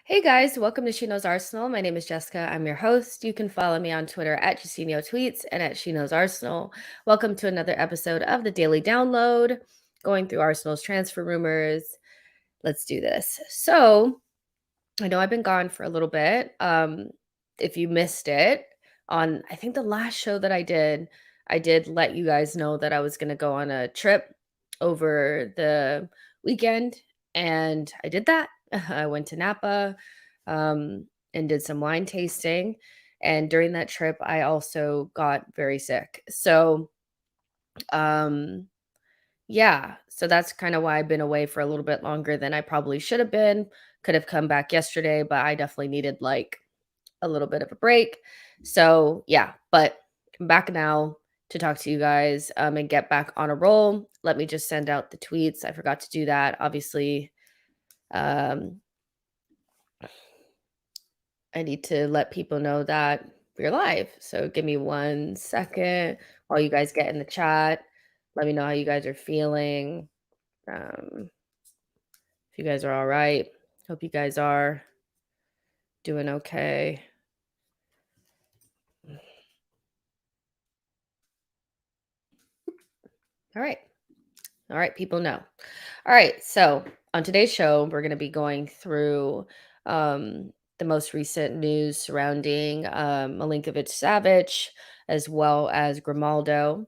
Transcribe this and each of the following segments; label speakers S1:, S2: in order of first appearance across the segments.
S1: Hey guys, welcome to SheKnowsArsenal. My name is Jessica. I'm your host. You can follow me on Twitter at JustinoTweets and at SheKnowsArsenal. Welcome to another episode of the Daily Download, going through Arsenal's transfer rumors. Let's do this. So, I know I've been gone for a little bit. If you missed it, on I think the last show that I did let you guys know that I was going to go on a trip over the weekend, and I did that. I went to Napa and did some wine tasting. And during that trip, I also got very sick. Um, yeah, so that's kind of why I've been away for a little bit longer than I probably should have been. Could have come back yesterday, but I definitely needed like a little bit of a break. So, yeah, but I'm back now to talk to you guys and get back on a roll. Let me just send out the tweets. I forgot to do that. Obviously, um, I need to let people know that we're live. So, give me 1 second while you guys get in the chat. Let me know how you guys are feeling. Um, if you guys are all right. Hope you guys are doing okay. All right. All right, people know. All right, so on today's show, we're going to be going through the most recent news surrounding Milinkovic-Savic as well as Grimaldo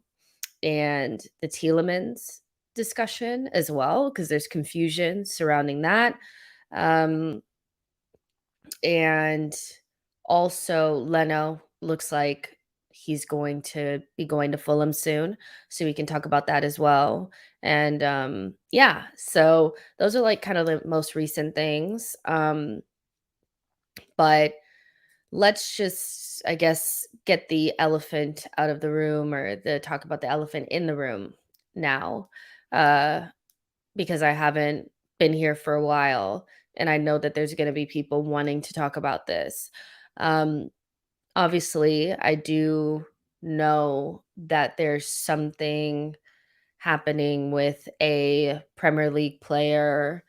S1: and the Tielemans discussion as well, because there's confusion surrounding that. Um, and also, Leno looks like he's going to be going to Fulham soon, so we can talk about that as well. And yeah, so those are like kind of the most recent things. But let's just, I guess, get the elephant out of the room, or the talk about the elephant in the room now, uh, because I haven't been here for a while, and I know that there's going to be people wanting to talk about this. Um, Obviously, I do know that there's something happening with a Premier League player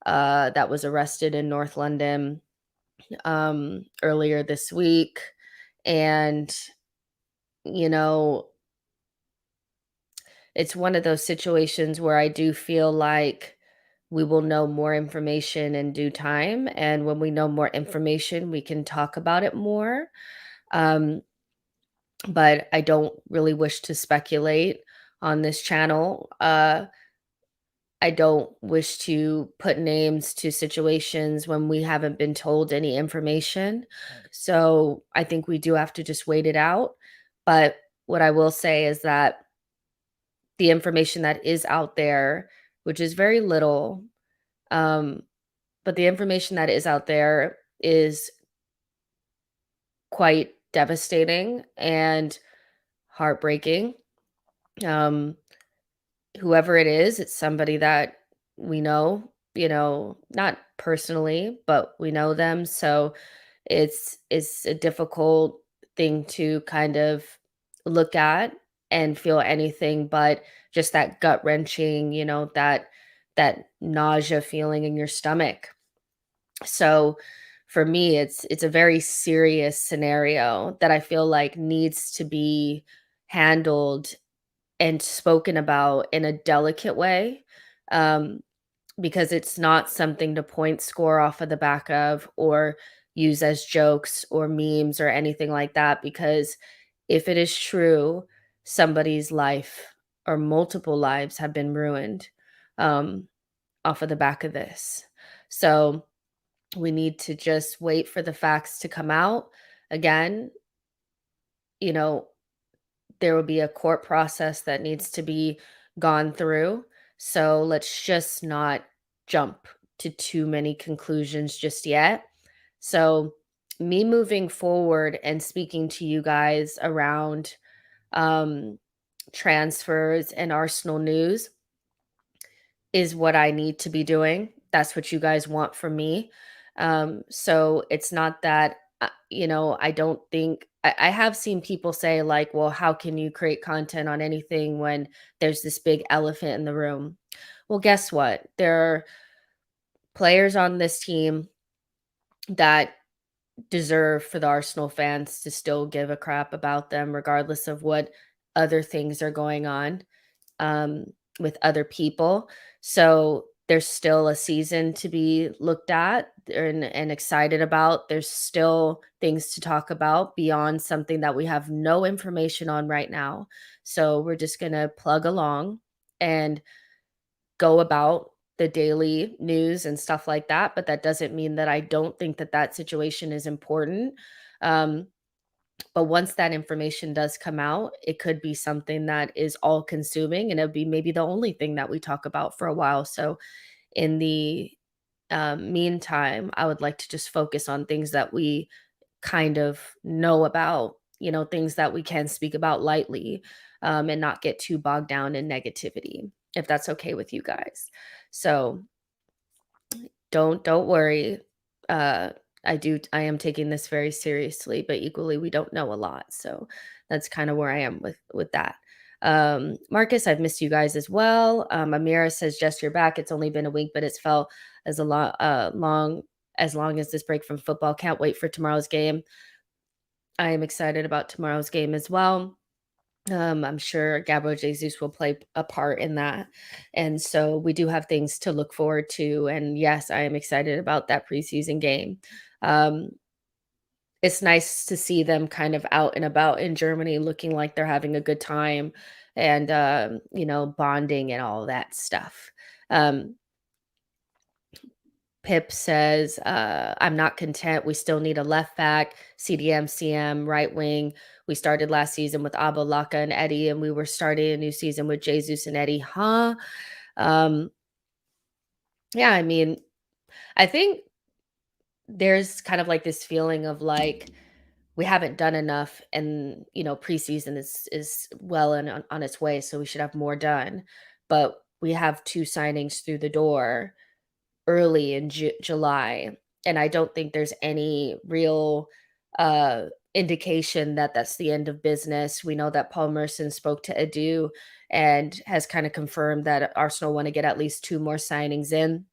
S1: that was arrested in North London earlier this week. And, you know, it's one of those situations where I do feel like we will know more information in due time. And when we know more information, we can talk about it more. Um, but I don't really wish to speculate on this channel. I don't wish to put names to situations when we haven't been told any information. So I think we do have to just wait it out. But what I will say is that the information that is out there, which is very little, um, but the information that is out there is quite devastating and heartbreaking. Um, Whoever it is, it's somebody that we know, not personally, but we know them. So it's a difficult thing to kind of look at and feel anything but just that gut wrenching, that nausea feeling in your stomach. So for me, it's a very serious scenario that I feel like needs to be handled and spoken about in a delicate way, um, because it's not something to point score off of the back of, or use as jokes or memes or anything like that. Because if it is true, somebody's life or multiple lives have been ruined um, off of the back of this. So we need to just wait for the facts to come out. Again, you know, there will be a court process that needs to be gone through. So let's just not jump to too many conclusions just yet. So, me moving forward and speaking to you guys around um, transfers and Arsenal news is what I need to be doing. That's what you guys want from me. So it's not that, I don't think I have seen people say, like, well, how can you create content on anything when there's this big elephant in the room? Well, guess what? There are players on this team that deserve for the Arsenal fans to still give a crap about them regardless of what other things are going on, um, with other people. So there's still a season to be looked at and excited about. There's still things to talk about beyond something that we have no information on right now. So we're just going to plug along and go about the daily news and stuff like that. But that doesn't mean that I don't think that that situation is important. Um, but once that information does come out, it could be something that is all consuming and it'll be maybe the only thing that we talk about for a while. So, in the meantime, I would like to just focus on things that we kind of know about, things that we can speak about lightly, and not get too bogged down in negativity, if that's okay with you guys. So, don't worry. Uh, I am taking this very seriously, but equally we don't know a lot. So that's kind of where I am with that. Marcus, I've missed you guys as well. Amira says, Jess, you're back. It's only been a week, but it's felt as a lot long as this break from football. Can't wait for tomorrow's game. I am excited about tomorrow's game as well. I'm sure Gabriel Jesus will play a part in that. And so we do have things to look forward to. And yes, I am excited about that preseason game. Um, it's nice to see them kind of out and about in Germany looking like they're having a good time and, bonding and all that stuff. Um, Pip says, I'm not content. We still need a left back, CDM, CM, right wing. We started last season with Abba, Laka, and Eddie, and we were starting a new season with Jesus and Eddie. Huh? Um, yeah, I mean, I think there's kind of like this feeling of like we haven't done enough, and preseason is well and on its way, so we should have more done. But we have two signings through the door early in July, and I don't think there's any real uh, indication that that's the end of business. We know that Paul Merson spoke to Edu and has kind of confirmed that Arsenal want to get at least two more signings in.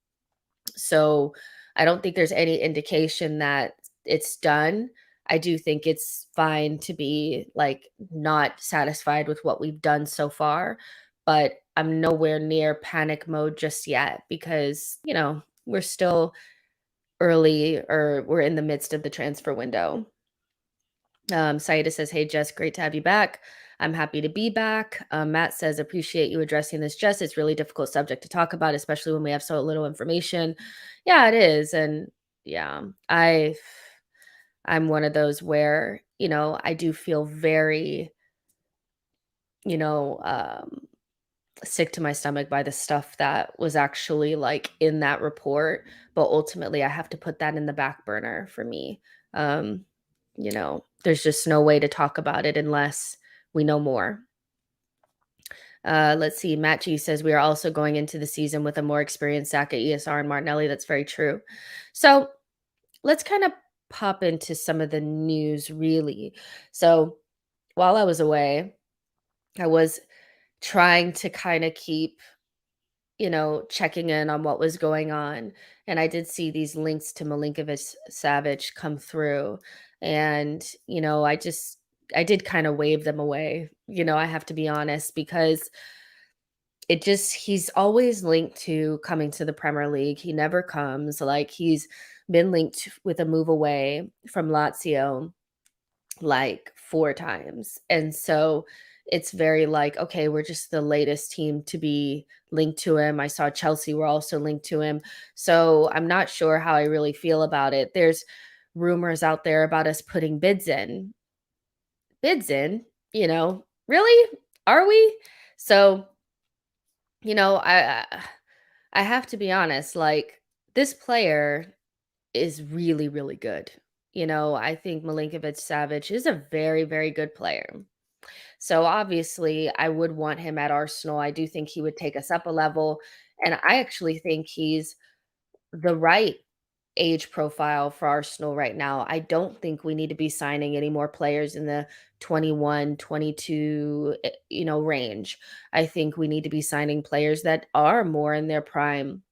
S1: So I don't think there's any indication that it's done. I do think it's fine to be like not satisfied with what we've done so far, but I'm nowhere near panic mode just yet because, we're still early or we're in the midst of the transfer window. Saida says, Hey, Jess, great to have you back. I'm happy to be back. Matt says, appreciate you addressing this, Jess. It's really difficult subject to talk about, especially when we have so little information. Yeah, it is. And yeah, I'm one of those where, I do feel very, you know, um, sick to my stomach by the stuff that was actually like in that report. But ultimately, I have to put that in the back burner for me. There's just no way to talk about it unless we know more. Let's see. Matt G says we are also going into the season with a more experienced Saka, ESR, and Martinelli. That's very true. So let's kind of pop into some of the news, really. So while I was away, I was trying to kind of keep checking in on what was going on. And I did see these links to Milinkovic-Savic come through. And, I did kind of wave them away. I have to be honest because he's always linked to coming to the Premier League. He never comes. Like he's been linked with a move away from Lazio like 4 times. And so it's very like, okay, we're just the latest team to be linked to him. I saw Chelsea were also linked to him. So I'm not sure how I really feel about it. There's rumors out there about us putting bids in. Bids in, really? Are we? So, I have to be honest, like this player is really, really good. I think Milinkovic-Savic is a very, very good player. So obviously, I would want him at Arsenal. I do think he would take us up a level. And I actually think he's the right age profile for Arsenal right now. I don't think we need to be signing any more players in the 21, 22, range. I think we need to be signing players that are more in their prime.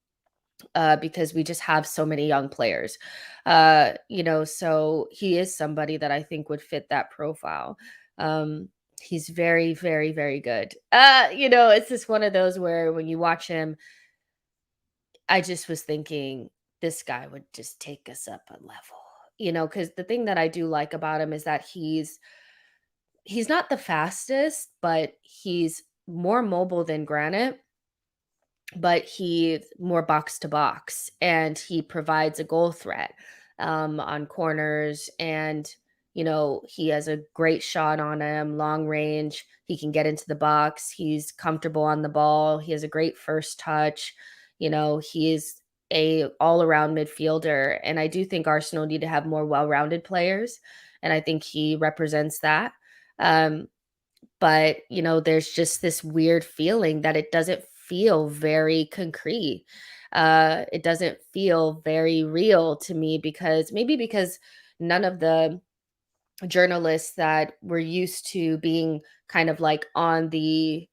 S1: because we just have so many young players. So he is somebody that I think would fit that profile. Um, he's very, very, very good. It's just one of those where when you watch him, I just was thinking this guy would just take us up a level. Because the thing that I do like about him is that he's not the fastest, but he's more mobile than Granite, but he's more box to box and he provides a goal threat on corners. And, he has a great shot on him, long range. He can get into the box. He's comfortable on the ball. He has a great first touch. He is a all around midfielder. And I do think Arsenal need to have more well rounded players. And I think he represents that. Um, but, there's just this weird feeling that it doesn't feel very concrete. It doesn't feel very real to me because maybe because none of the journalists that were used to being kind of on the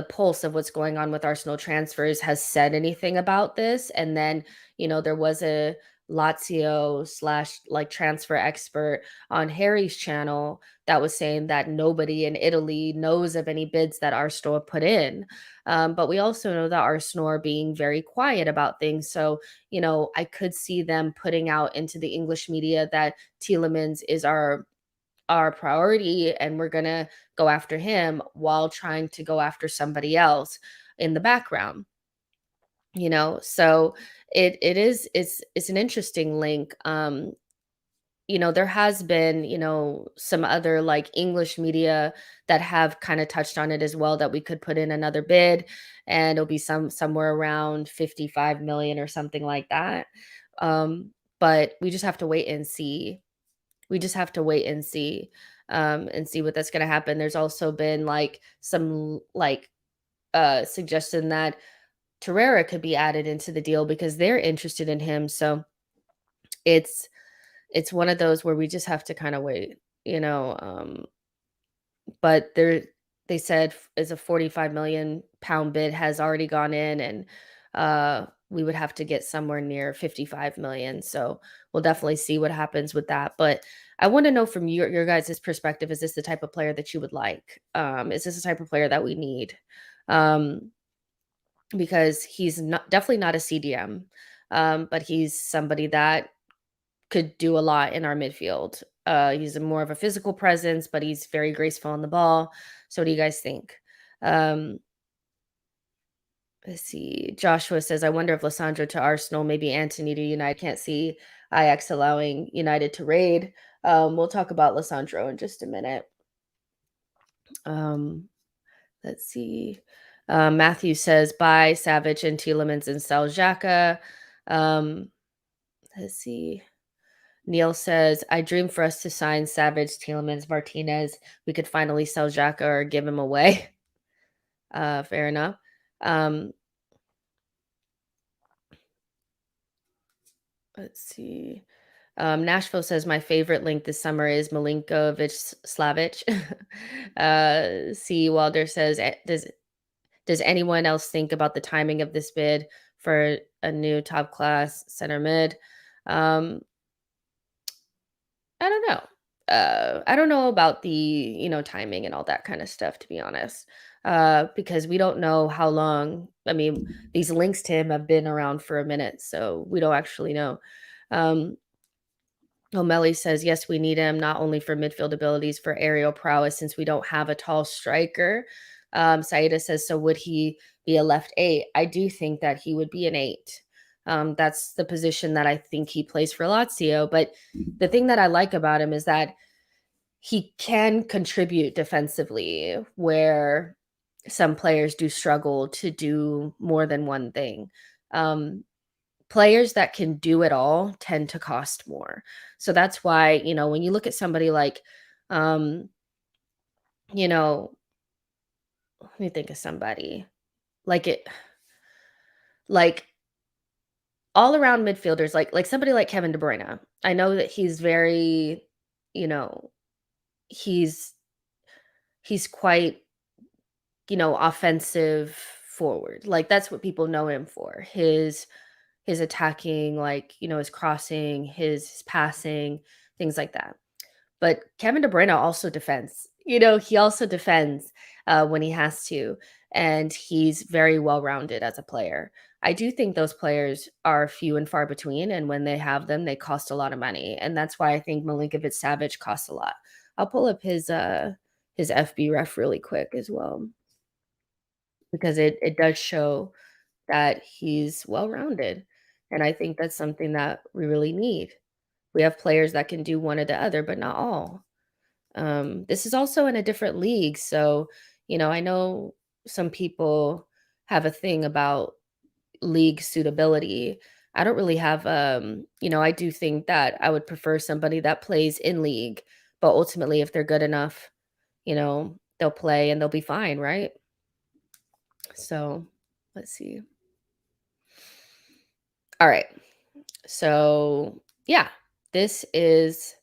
S1: pulse of what's going on with Arsenal transfers has said anything about this. And then, there was a Lazio slash like transfer expert on Harry's channel that was saying that nobody in Italy knows of any bids that Arsenal have put in. But we also know that Arsenal are being very quiet about things. So, I could see them putting out into the English media that Tielemans is our priority and we're going to go after him while trying to go after somebody else in the background. So it's an interesting link. There has been, some other like English media that have kind of touched on it as well that we could put in another bid and it'll be somewhere around 55 million or something like that. But we just have to wait and see. We just have to wait and see what that's gonna happen. There's also been, like, some, like, suggestion that Torreira could be added into the deal because they're interested in him, so it's it's one of those where we just have to kinda wait, but they said is a 45 million pound bid has already gone in and we would have to get somewhere near 55 million. So we'll definitely see what happens with that. But I want to know from your guys' perspective, is this the type of player that you would like? Is this the type of player that we need? Um, because he's not definitely not a CDM, but he's somebody that could do a lot in our midfield. He's more of a physical presence, but he's very graceful on the ball. So what do you guys think? Um, let's see. Joshua says, I wonder if Lisandro to Arsenal, maybe Anthony to United. Can't see Ajax allowing United to raid. We'll talk about Lisandro in just a minute. Um, let's see. Matthew says, buy Savage and Tielemans and sell Xhaka. Um, let's see. Neil says, I dream for us to sign Savage, Tielemans, Martinez. We could finally sell Xhaka or give him away. Fair enough. Let's see. Nashville says, my favorite link this summer is Milinkovic-Savic. C. Wilder says, does anyone else think about the timing of this bid for a new top class center mid? I don't know. I don't know about the, timing and all that kind of stuff, to be honest. Because we don't know how long. I mean, these links to him have been around for a minute, so we don't actually know. Um, O'Malley says, yes, we need him not only for midfield abilities, for aerial prowess, since we don't have a tall striker. Saida says, so would he be a left eight? I do think that he would be an eight. That's the position that I think he plays for Lazio. But the thing that I like about him is that he can contribute defensively where some players do struggle to do more than one thing. Um, Players that can do it all tend to cost more. So that's why, when you look at somebody like, um, you know, let me think of somebody like it, like all around midfielders, like somebody like Kevin De Bruyne. I know that he's very, you know, he's he's quite, offensive forward. Like, that's what people know him for. His attacking, like, his crossing, his passing, things like that. But Kevin De Bruyne also defends. He also defends when he has to, and he's very well-rounded as a player. I do think those players are few and far between, and when they have them, they cost a lot of money, and that's why I think Milinkovic-Savic costs a lot. I'll pull up his FB ref really quick as well, because it does show that he's well-rounded, and I think that's something that we really need. We have players that can do one or the other, but not all. This is also in a different league, so, I know some people have a thing about league suitability. I don't really have, I do think that I would prefer somebody that plays in league, but ultimately, if they're good enough, they'll play and they'll be fine, right? So, let's see. All right. So, yeah, this is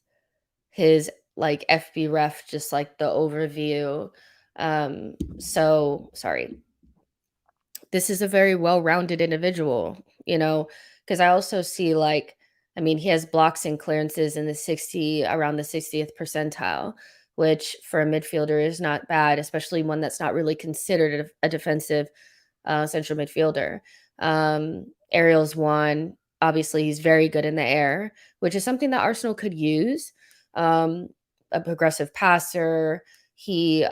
S1: his, like, FB ref, just like the overview. So sorry. This is a very well-rounded individual, because I also see, like, I mean, he has blocks and clearances in the 60 around the 60th percentile, which for a midfielder is not bad, especially one that's not really considered a defensive central midfielder. Ariel's one. Obviously, he's very good in the air, which is something that Arsenal could use. Um, a progressive passer. He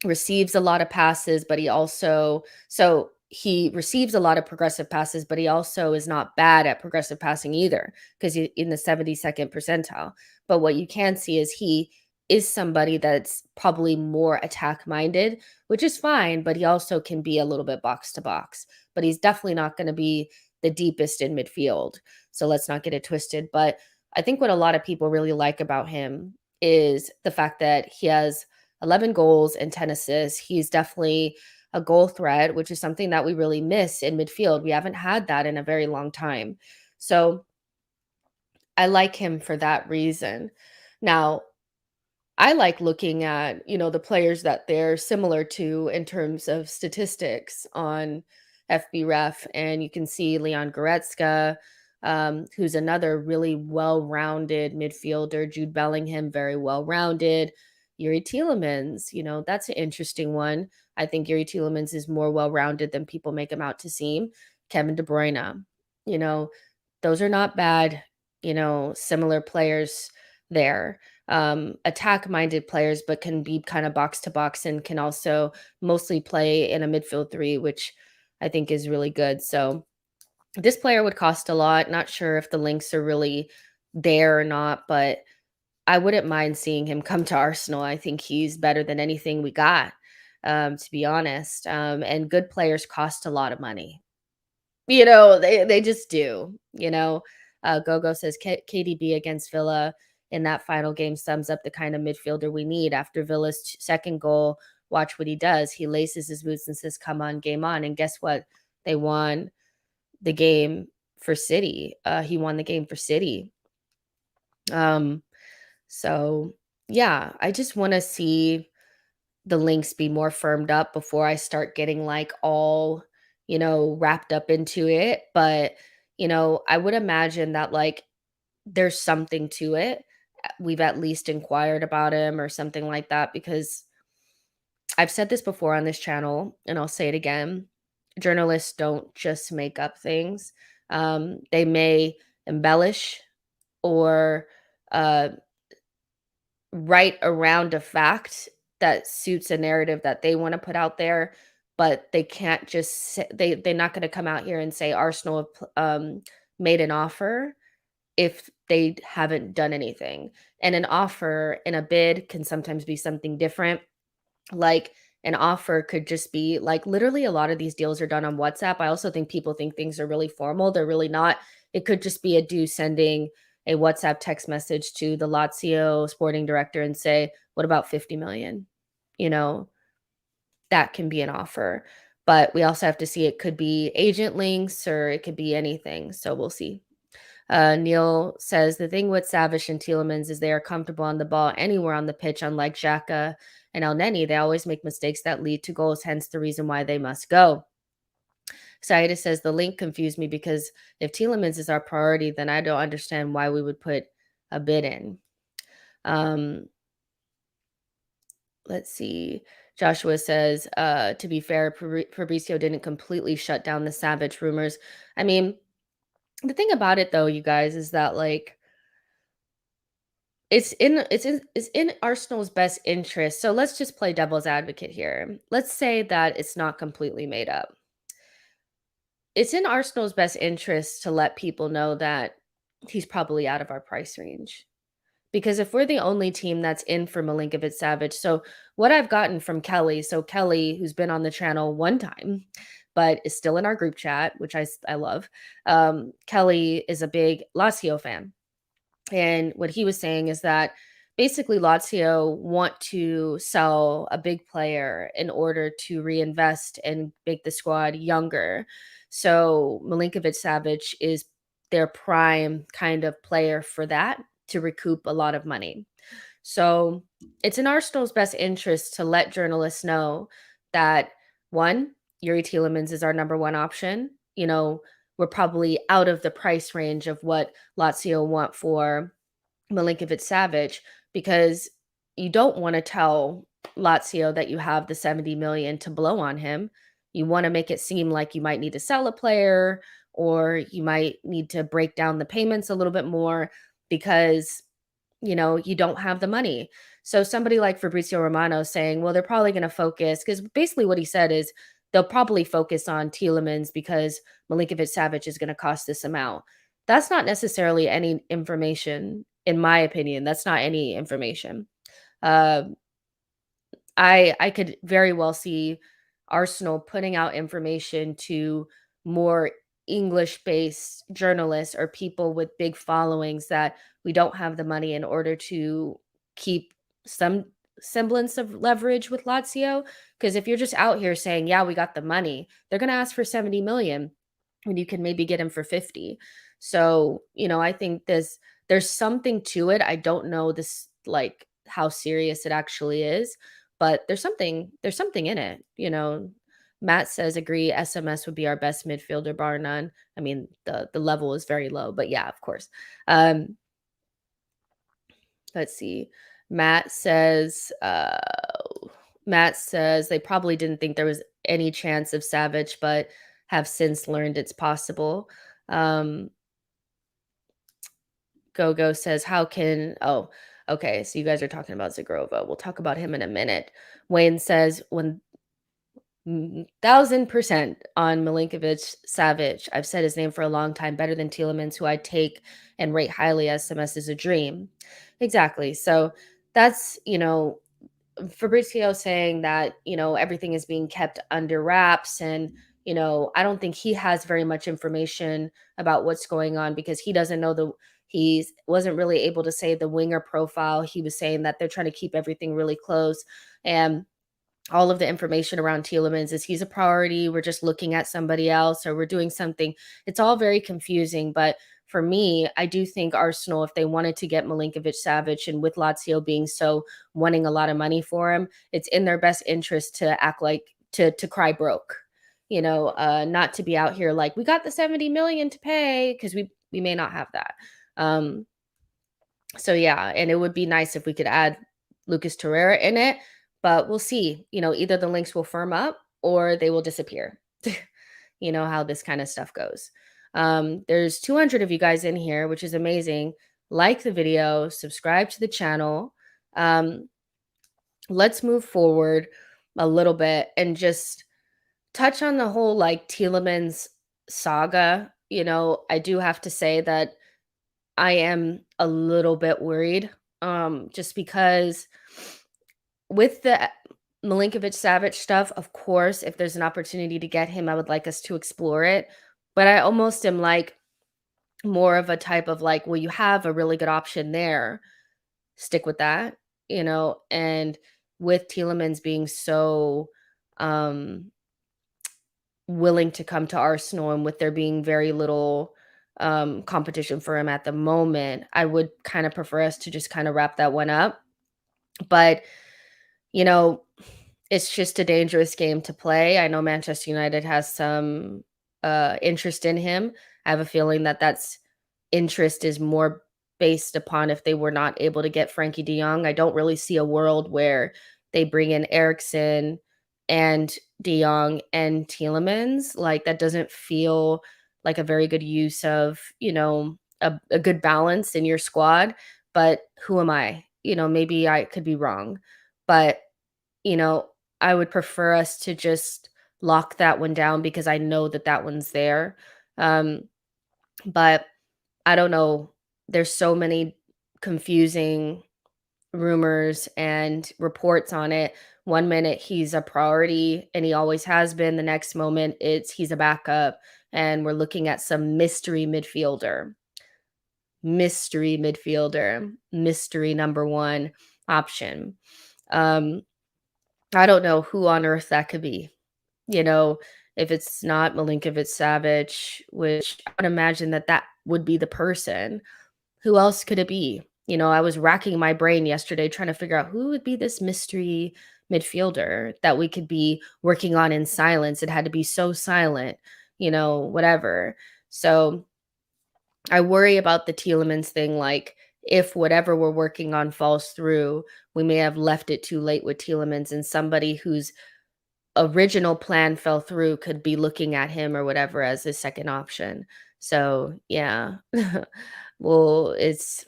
S1: receives a lot of passes, but he receives a lot of progressive passes, but he also is not bad at progressive passing either, because he's in the 72nd percentile. But what you can see is he is somebody that's probably more attack minded, which is fine, but he also can be a little bit box to box. But he's definitely not going to be the deepest in midfield. So let's not get it twisted. But I think what a lot of people really like about him is the fact that he has 11 goals and 10 assists. He's definitely a goal threat, which is something that we really miss in midfield. We haven't had that in a very long time. So I like him for that reason. Now, I like looking at, the players that they're similar to in terms of statistics on FB Ref, and you can see Leon Goretzka, who's another really well-rounded midfielder. Jude Bellingham, very well-rounded. Yuri Tielemans, that's an interesting one. I think Yuri Tielemans is more well-rounded than people make him out to seem. Kevin De Bruyne, you know, those are not bad, similar players there. Attack-minded players, but can be kind of box to box and can also mostly play in a midfield three, which I think is really good. So this player would cost a lot. Not sure if the links are really there or not, but I wouldn't mind seeing him come to Arsenal. I think he's better than anything we got, to be honest. And good players cost a lot of money. They just do, Gogo says KDB against Villa in that final game sums up the kind of midfielder we need. After Villa's second goal, watch what he does. He laces his boots and says, "Come on, game on." And guess what? They won the game for City. He won the game for City. Um, so yeah, I just want to see the links be more firmed up before I start getting, like, all, wrapped up into it. But, I would imagine that, like, there's something to it. We've at least inquired about him or something like that, because I've said this before on this channel and I'll say it again. Journalists don't just make up things. They may embellish or uh, write around a fact that suits a narrative that they wanna put out there, but they can't just say they're not gonna come out here and say Arsenal have made an offer if they haven't done anything. And an offer and a bid can sometimes be something different. Like, an offer could just be like, literally a lot of these deals are done on WhatsApp. I also think people think things are really formal. They're really not. It could just be a dude sending a WhatsApp text message to the Lazio sporting director and say, "What about 50 million?" You know, that can be an offer. But we also have to see, it could be agent links or it could be anything. So we'll see. Neil says the thing with Savic and Tielemans is they are comfortable on the ball anywhere on the pitch, unlike Xhaka and El Neni, they always make mistakes that lead to goals, hence the reason why they must go. Saida says the link confused me because if Tielemans is our priority, then I don't understand why we would put a bid in. Um, let's see. Joshua says, to be fair, Fabrizio didn't completely shut down the Savage rumors. I mean, the thing about it though, you guys, is that like it's in Arsenal's best interest. So let's just play devil's advocate here. Let's say that it's not completely made up. It's in Arsenal's best interest to let people know that he's probably out of our price range. Because if we're the only team that's in for Milinkovic-Savic, so what I've gotten from Kelly, so Kelly, who's been on the channel one time, but is still in our group chat, which I love. Kelly is a big Lazio fan. And what he was saying is that basically Lazio want to sell a big player in order to reinvest and make the squad younger. So Milinkovic-Savic is their prime kind of player for that to recoup a lot of money. So it's in Arsenal's best interest to let journalists know that one, Yuri Tielemans is our number one option. We're probably out of the price range of what Lazio want for Milinkovic-Savic because you don't want to tell Lazio that you have the 70 million to blow on him. You want to make it seem like you might need to sell a player or you might need to break down the payments a little bit more because you don't have the money. So somebody like Fabrizio Romano saying, well, they're probably going to focus because basically what he said is they'll probably focus on Tielemans because Milinkovic-Savic is going to cost this amount. That's not necessarily any information, in my opinion. That's not any information. Uh, I could very well see Arsenal putting out information to more English-based journalists or people with big followings that we don't have the money in order to keep some semblance of leverage with Lazio. Because if you're just out here saying, "Yeah, we got the money," they're gonna ask for 70 million when you can maybe get him for 50. So, I think there's something to it. I don't know this like how serious it actually is, but there's something in it. Matt says agree SMS would be our best midfielder bar none. I mean, the level is very low, but yeah, of course. Um let's see. Matt says Matt says they probably didn't think there was any chance of Savage, but have since learned it's possible. Um Gogo says, how can oh, okay, so you guys are talking about Zhegrova. We'll talk about him in a minute. Wayne says, 1,000% on Milinkovic-Savic. I've said his name for a long time, better than Tielemans, who I take and rate highly. SMS is a dream. Exactly. So that's, Fabrizio saying that, everything is being kept under wraps. And, I don't think he has very much information about what's going on because he doesn't know he wasn't really able to say the winger profile. He was saying that they're trying to keep everything really close. And all of the information around Tielemans is he's a priority. We're just looking at somebody else or we're doing something. It's all very confusing. But for me, I do think Arsenal, if they wanted to get Milinkovic-Savic and with Lazio being so wanting a lot of money for him, it's in their best interest to act like to cry broke. Not to be out here like we got the 70 million to pay because we may not have that. Um, so yeah, and it would be nice if we could add Lucas Torreira in it, but we'll see. Either the links will firm up or they will disappear. How this kind of stuff goes. There's 200 of you guys in here, which is amazing. Like the video, subscribe to the channel. Let's move forward a little bit and just touch on the whole like Tielemans saga. I do have to say that I am a little bit worried, just because with the Milinkovic-Savic stuff, of course, if there's an opportunity to get him, I would like us to explore it. But I almost am like more of a type of like, well, you have a really good option there, stick with that. And with Tielemans being so um willing to come to Arsenal and with there being very little competition for him at the moment, I would kind of prefer us to just kind of wrap that one up. But you know, it's just a dangerous game to play. I know Manchester United has some, interest in him. I have a feeling that that's interest is more based upon if they were not able to get Frankie de Jong. I don't really see a world where they bring in Eriksen and de Jong and Tielemans. Like, that doesn't feel like a very good use of, a good balance in your squad, but who am I? Maybe I could be wrong, but you know, I would prefer us to just lock that one down because I know that that one's there. Um, but I don't know. There's so many confusing rumors and reports on it. One minute he's a priority and he always has been. The next moment it's he's a backup and we're looking at some mystery number one option. Um, I don't know who on earth that could be. You know, if it's not Milinkovic-Savic, which I would imagine that that would be the person, who else could it be? I was racking my brain yesterday trying to figure out who would be this mystery midfielder that we could be working on in silence. It had to be so silent, whatever. So I worry about the Tielemans thing, like, if whatever we're working on falls through, we may have left it too late with Tielemans and somebody whose original plan fell through could be looking at him or whatever as his second option. So, yeah. Well, it's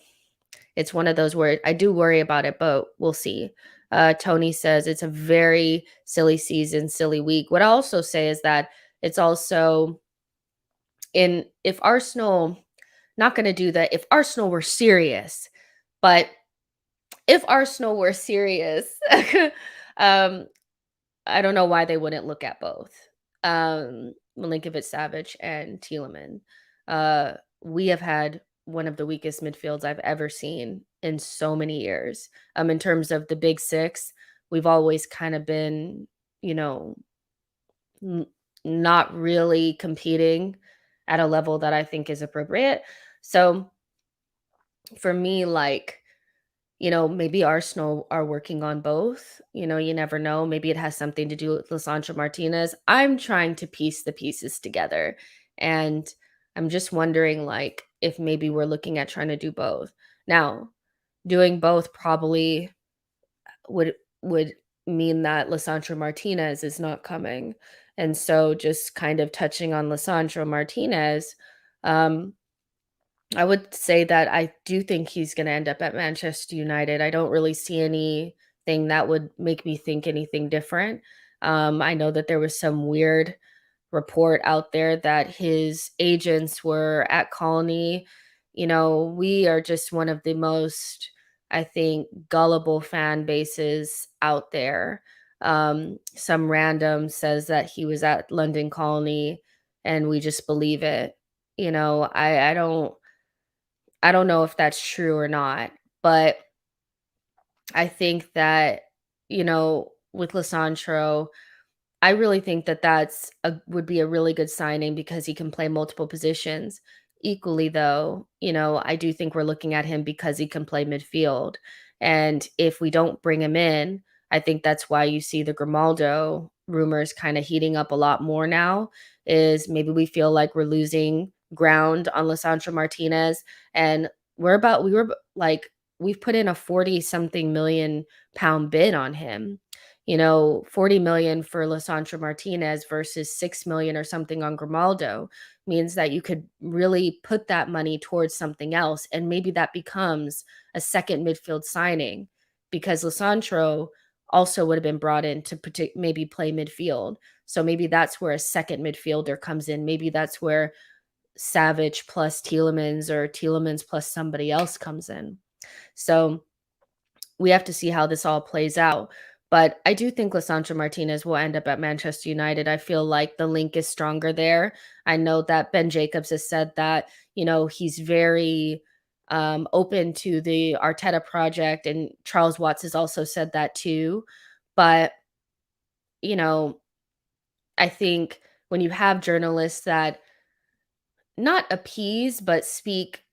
S1: one of those where I do worry about it, but we'll see. Tony says it's a very silly season, silly week. What I also say is that it's also in if Arsenal not going to do that if Arsenal were serious, but if Arsenal were serious, um, I don't know why they wouldn't look at both. Milinkovic-Savic and Tielemans. We have had one of the weakest midfields I've ever seen in so many years. In terms of the big six, we've always kind of been, you know, n- not really competing at a level that I think is appropriate. So for me, like, maybe Arsenal are working on both. You never know. Maybe it has something to do with Lisandro Martinez. I'm trying to piece the pieces together. And I'm just wondering, like, if maybe we're looking at trying to do both. Now, doing both probably would mean that Lisandro Martinez is not coming. And so just kind of touching on Lisandro Martinez, um, I would say that I do think he's gonna end up at Manchester United. I don't really see anything that would make me think anything different. I know that there was some weird report out there that his agents were at Colony. We are just one of the most, I think, gullible fan bases out there. Some random says that he was at London Colony and we just believe it. I don't know if that's true or not, but I think that, with Lisandro, I really think that would be a really good signing because he can play multiple positions. Equally, though, I do think we're looking at him because he can play midfield. And if we don't bring him in, I think that's why you see the Grimaldo rumors kind of heating up a lot more now. Is maybe we feel like we're losing ground on Lisandro Martinez, and we've put in a 40 something million pound bid on him. 40 million for Lisandro Martinez versus 6 million or something on Grimaldo means that you could really put that money towards something else. And maybe that becomes a second midfield signing because Lisandro also would have been brought in to maybe play midfield. So maybe that's where a second midfielder comes in. Maybe that's where Savage plus Tielemans or Tielemans plus somebody else comes in. So we have to see how this all plays out. But I do think Lisandro Martinez will end up at Manchester United. I feel like the link is stronger there. I know that Ben Jacobs has said that, he's very open to the Arteta project, and Charles Watts has also said that too. But, you know, I think when you have journalists that not appease, but speak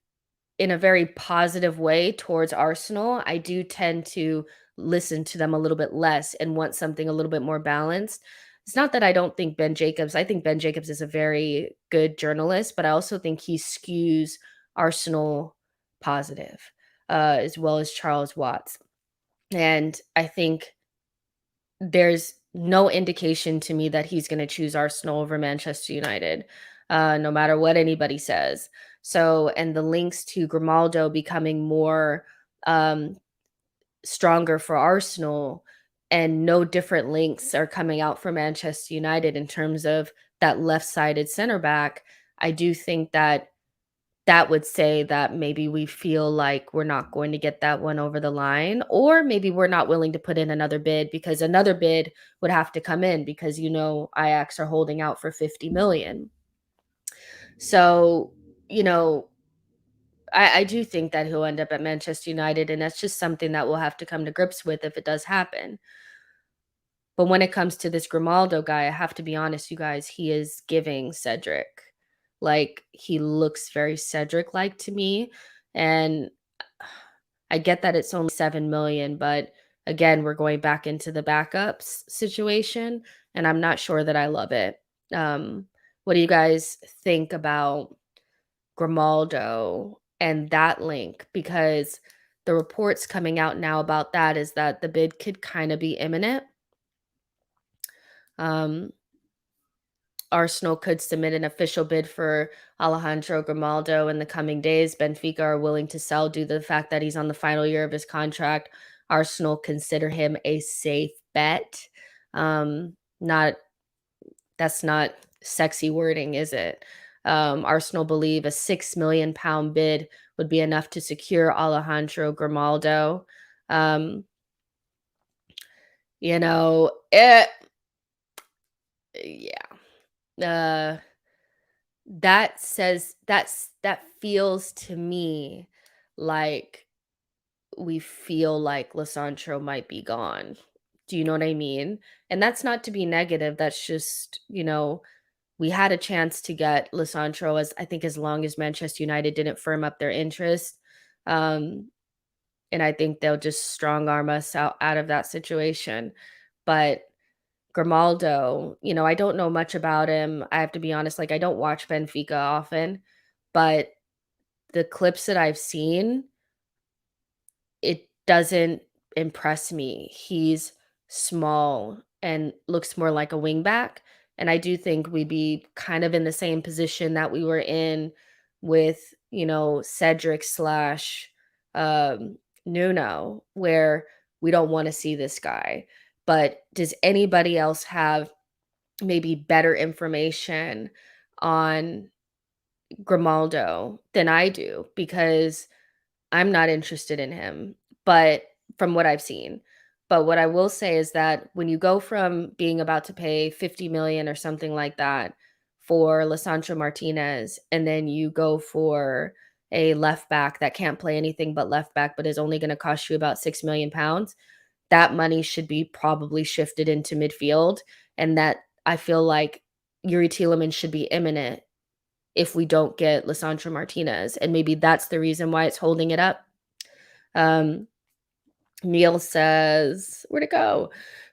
S1: in a very positive way towards Arsenal, I do tend to listen to them a little bit less and want something a little bit more balanced. It's not that I don't think I think Ben Jacobs is a very good journalist, but I also think he skews Arsenal positive, as well as Charles Watts. And I think there's no indication to me that he's going to choose Arsenal over Manchester United, no matter what anybody says. So, and the links to Grimaldo becoming more um, stronger for Arsenal, and no different links are coming out for Manchester United in terms of that left-sided center back. I do think that that would say that maybe we feel like we're not going to get that one over the line, or maybe we're not willing to put in another bid, because another bid would have to come in because, Ajax are holding out for 50 million. So, you know, I do think that he'll end up at Manchester United, and that's just something that we'll have to come to grips with if it does happen. But when it comes to this Grimaldo guy, I have to be honest, you guys, he is giving Cedric. Like, he looks very Cedric-like to me, and I get that it's only 7 million, but again, we're going back into the backups situation, and I'm not sure that I love it. Um, what do you guys think about Grimaldo and that link? Because the reports coming out now about that is that the bid could kind of be imminent. Um, Arsenal could submit an official bid for Alejandro Grimaldo in the coming days. Benfica are willing to sell due to the fact that he's on the final year of his contract. Arsenal consider him a safe bet. Not That's not sexy wording, is it? Arsenal believe a £6 million bid would be enough to secure Alejandro Grimaldo. Um, you know, it, yeah. Uh, that feels to me like we feel like Lisandro might be gone. Do you know what I mean? And that's not to be negative. That's just, we had a chance to get Lisandro, as I think, as long as Manchester United didn't firm up their interest. Um, and I think they'll just strong arm us out of that situation. But Grimaldo, I don't know much about him. I have to be honest, like, I don't watch Benfica often, but the clips that I've seen, it doesn't impress me. He's small and looks more like a wingback, and I do think we'd be kind of in the same position that we were in with, Cedric slash Nuno, where we don't want to see this guy. But does anybody else have maybe better information on Grimaldo than I do? Because I'm not interested in him, but from what I've seen. But what I will say is that when you go from being about to pay 50 million or something like that for Lisandro Martinez, and then you go for a left back that can't play anything but left back, but is only going to cost you about £6 million, that money should be probably shifted into midfield. And that, I feel like, Yuri Tielemans should be imminent if we don't get Lisandro Martinez, and maybe that's the reason why it's holding it up. Um, Neil says, where'd it go?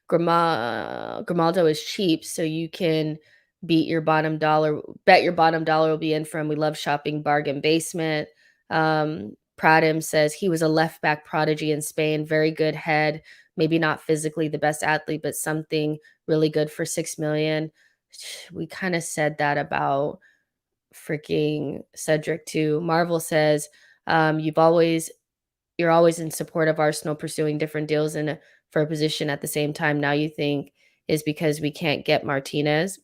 S1: Grimaldo is cheap, so you can bet your bottom dollar will be in from We Love Shopping Bargain Basement. Pradim says he was a left back prodigy in Spain, very good head, maybe not physically the best athlete, but something really good for 6 million. We kind of said that about freaking Cedric too. Marvel says, you're always in support of Arsenal pursuing different deals for a position at the same time. Now you think is because we can't get Martinez.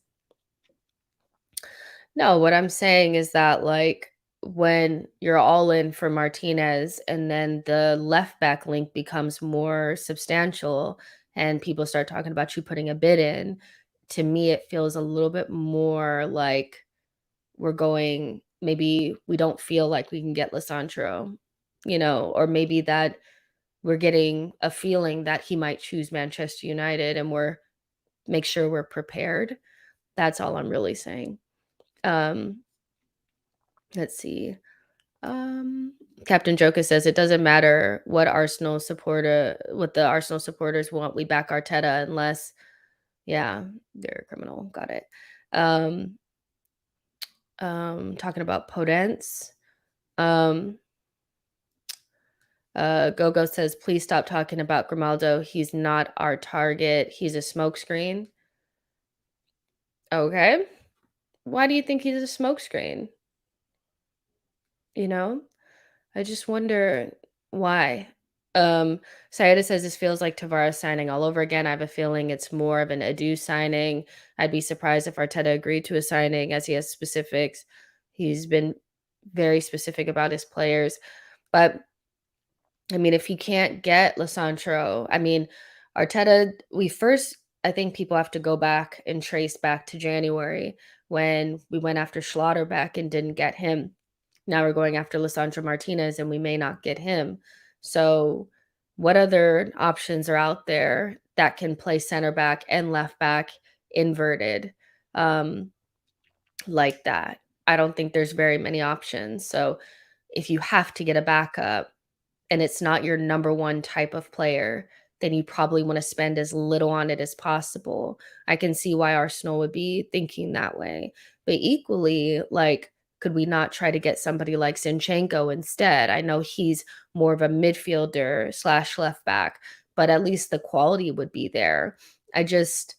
S1: No, what I'm saying is that, like, when you're all in for Martinez and then the left back link becomes more substantial and people start talking about you putting a bid in, to me it feels a little bit more like maybe we don't feel like we can get Lisandro, or maybe that we're getting a feeling that he might choose Manchester United, and make sure we're prepared. That's all I'm really saying. Um, let's see. Um, Captain Joker says it doesn't matter what the Arsenal supporters want. We back Arteta unless, yeah, they're a criminal. Got it. Um, talking about Podence. Um, Gogo says, please stop talking about Grimaldo. He's not our target. He's a smokescreen. Okay. Why do you think he's a smokescreen? You know? I just wonder why. Um, Sayeda says this feels like Tavares signing all over again. I have a feeling it's more of an Adu signing. I'd be surprised if Arteta agreed to a signing as he has specifics. He's been very specific about his players. But I mean, if he can't get Lisandro, I mean, Arteta, I think people have to go back and trace back to January when we went after Schlotterbeck and didn't get him. Now we're going after Lisandro Martinez and we may not get him. So, what other options are out there that can play center back and left back inverted um, like that? I don't think there's very many options. So, if you have to get a backup, and it's not your number one type of player, then you probably want to spend as little on it as possible. I can see why Arsenal would be thinking that way. But equally, like, could we not try to get somebody like Zinchenko instead? I know he's more of a midfielder slash left back, but at least the quality would be there. I just,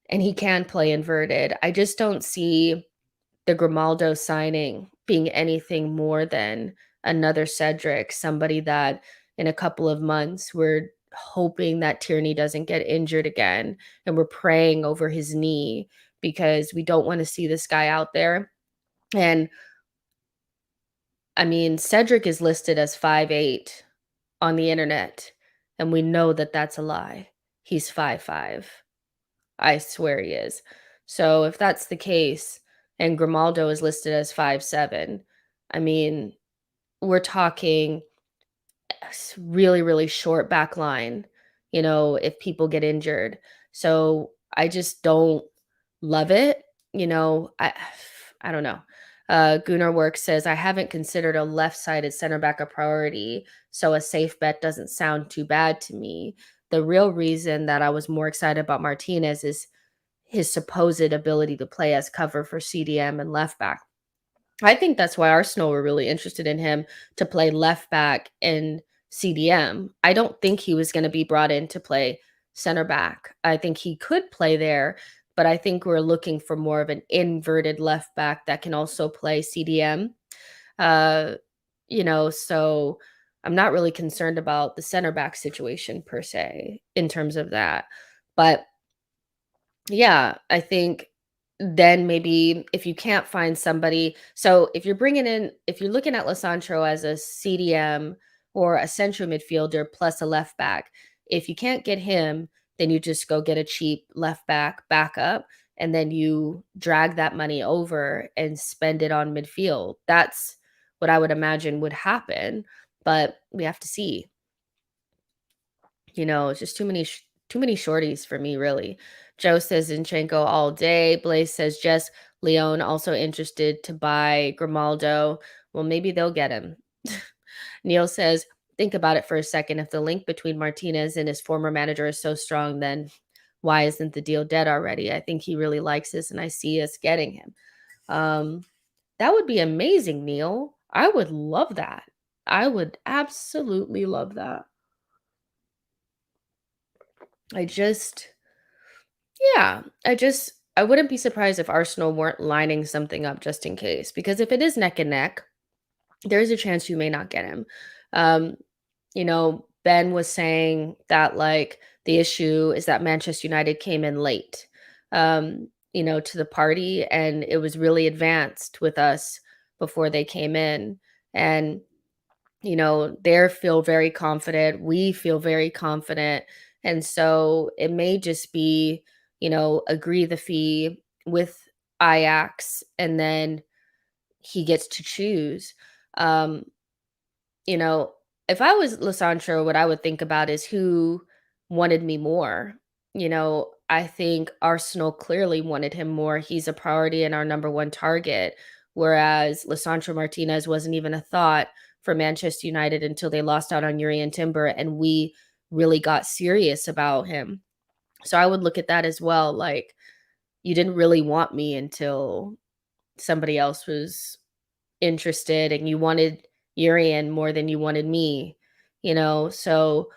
S1: and he can play inverted. I just don't see the Grimaldo signing being anything more than another Cedric, somebody that in a couple of months we're hoping that Tierney doesn't get injured again, and we're praying over his knee because we don't want to see this guy out there. And I mean, Cedric is listed as 5'8" on the internet, and we know that that's a lie. He's 5'5". I swear he is. So if that's the case, and Grimaldo is listed as 5'7", I mean, we're talking really, really short back line, if people get injured. So I just don't love it. I don't know. Gunnar Work says, I haven't considered a left-sided center back a priority, so a safe bet doesn't sound too bad to me. The real reason that I was more excited about Martinez is his supposed ability to play as cover for CDM and left back. I think that's why Arsenal were really interested in him to play left back and CDM. I don't think he was going to be brought in to play center back. I think he could play there, but I think we're looking for more of an inverted left back that can also play CDM. Uh, so I'm not really concerned about the center back situation per se in terms of that. But yeah, I think then maybe if you can't find somebody, so if you're looking at Lisandro as a CDM or a central midfielder plus a left back, if you can't get him, then you just go get a cheap left back backup and then you drag that money over and spend it on midfield. That's what I would imagine would happen, but we have to see. It's just too many shorties for me, really. Joe says Zinchenko all day. Blaze says Jess Leone also interested to buy Grimaldo. Well, maybe they'll get him. Neil says, think about it for a second. If the link between Martinez and his former manager is so strong, then why isn't the deal dead already? I think he really likes us, and I see us getting him. That would be amazing, Neil. I would love that. I would absolutely love that. I just Yeah, I wouldn't be surprised if Arsenal weren't lining something up just in case, because if it is neck and neck, there's a chance you may not get him. Um, Ben was saying that like the issue is that Manchester United came in late, to the party, and it was really advanced with us before they came in. And they feel very confident. We feel very confident. And so it may just be, agree the fee with Ajax and then he gets to choose. Um, you know, if I was Lisandro, what I would think about is who wanted me more. I think Arsenal clearly wanted him more. He's a priority and our number one target. whereas Lisandro Martinez wasn't even a thought for Manchester United until they lost out on Urian Timber, and we really got serious about him. So I would look at that as well, like, you didn't really want me until somebody else was interested, and you wanted Urian more than you wanted me, So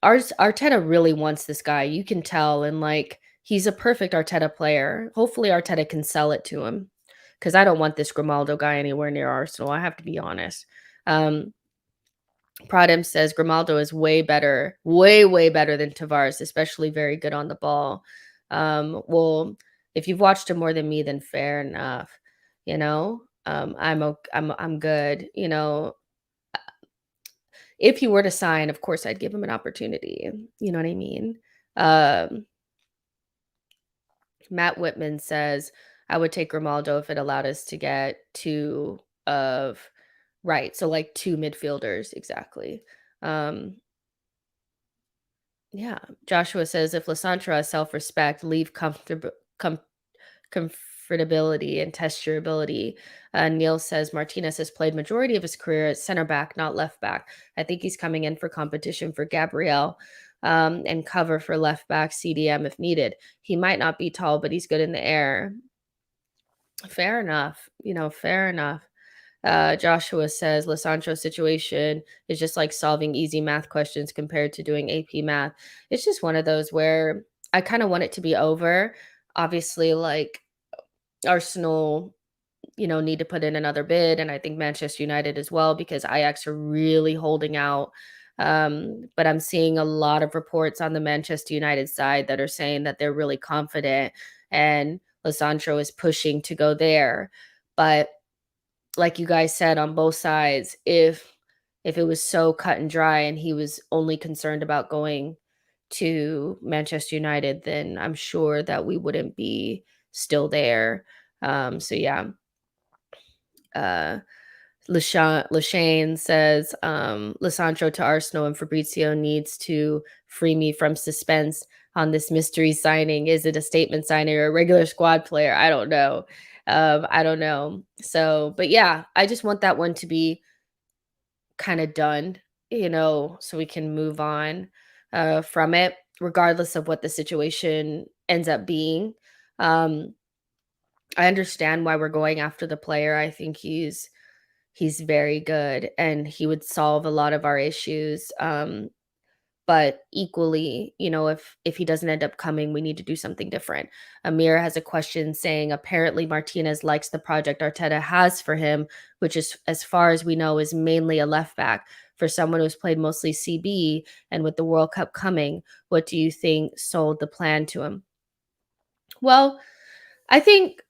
S1: Arteta really wants this guy, you can tell, and, like, he's a perfect Arteta player. Hopefully, Arteta can sell it to him, because I don't want this Grimaldo guy anywhere near Arsenal, I have to be honest. Um, Pradham says Grimaldo is way better, way, way better than Tavares, especially very good on the ball. Well, if you've watched him more than me, then fair enough. I'm good. If he were to sign, of course, I'd give him an opportunity. You know what I mean? Um, Matt Whitman says, I would take Grimaldo if it allowed us to get two of, right. So like two midfielders. Exactly. Um, yeah. Joshua says, if Lissandra has self-respect, leave comfortability and test your ability. Neil says Martinez has played majority of his career at center back, not left back. I think he's coming in for competition for Gabriel, and cover for left back CDM if needed. He might not be tall, but he's good in the air. Fair enough. Fair enough. Joshua says Lisandro's situation is just like solving easy math questions compared to doing AP math. It's just one of those where I kind of want it to be over. Obviously, like, Arsenal, need to put in another bid, and I think Manchester United as well, because Ajax are really holding out. But I'm seeing a lot of reports on the Manchester United side that are saying that they're really confident, and Lisandro is pushing to go there. But like you guys said on both sides, if it was so cut and dry and he was only concerned about going to Manchester United, then I'm sure that we wouldn't be still there. So yeah. Uh Lashane says, Lisandro to Arsenal and Fabrizio needs to free me from suspense on this mystery signing. Is it a statement signing or a regular squad player? I don't know. I don't know. So, but yeah, I just want that one to be kind of done, so we can move on from it, regardless of what the situation ends up being. Um, I understand why we're going after the player. I think he's very good and he would solve a lot of our issues. But equally, if he doesn't end up coming, we need to do something different. Amir has a question saying apparently Martinez likes the project Arteta has for him, which is, as far as we know, is mainly a left back. For someone who's played mostly CB and with the World Cup coming, what do you think sold the plan to him? Well, I think,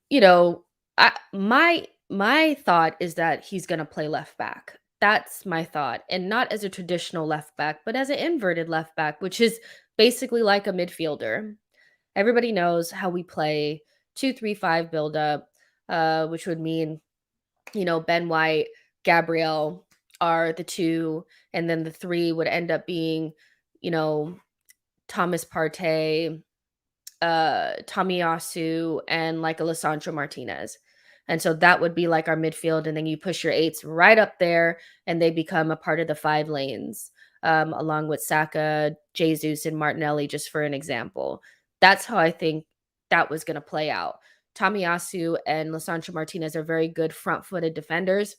S1: my thought is that he's going to play left back. That's my thought. And not as a traditional left back, but as an inverted left back, which is basically like a midfielder. Everybody knows how we play 2-3-5 build up, which would mean, Ben White, Gabriel are the two, and then the three would end up being, you know, Thomas Partey, Tomiyasu, and like a Lisandro Martinez. And so that would be like our midfield. And then you push your eights right up there and they become a part of the five lanes, along with Saka, Jesus, and Martinelli, just for an example. That's how I think that was going to play out. Tomiyasu and Lisandro Martinez are very good front footed defenders.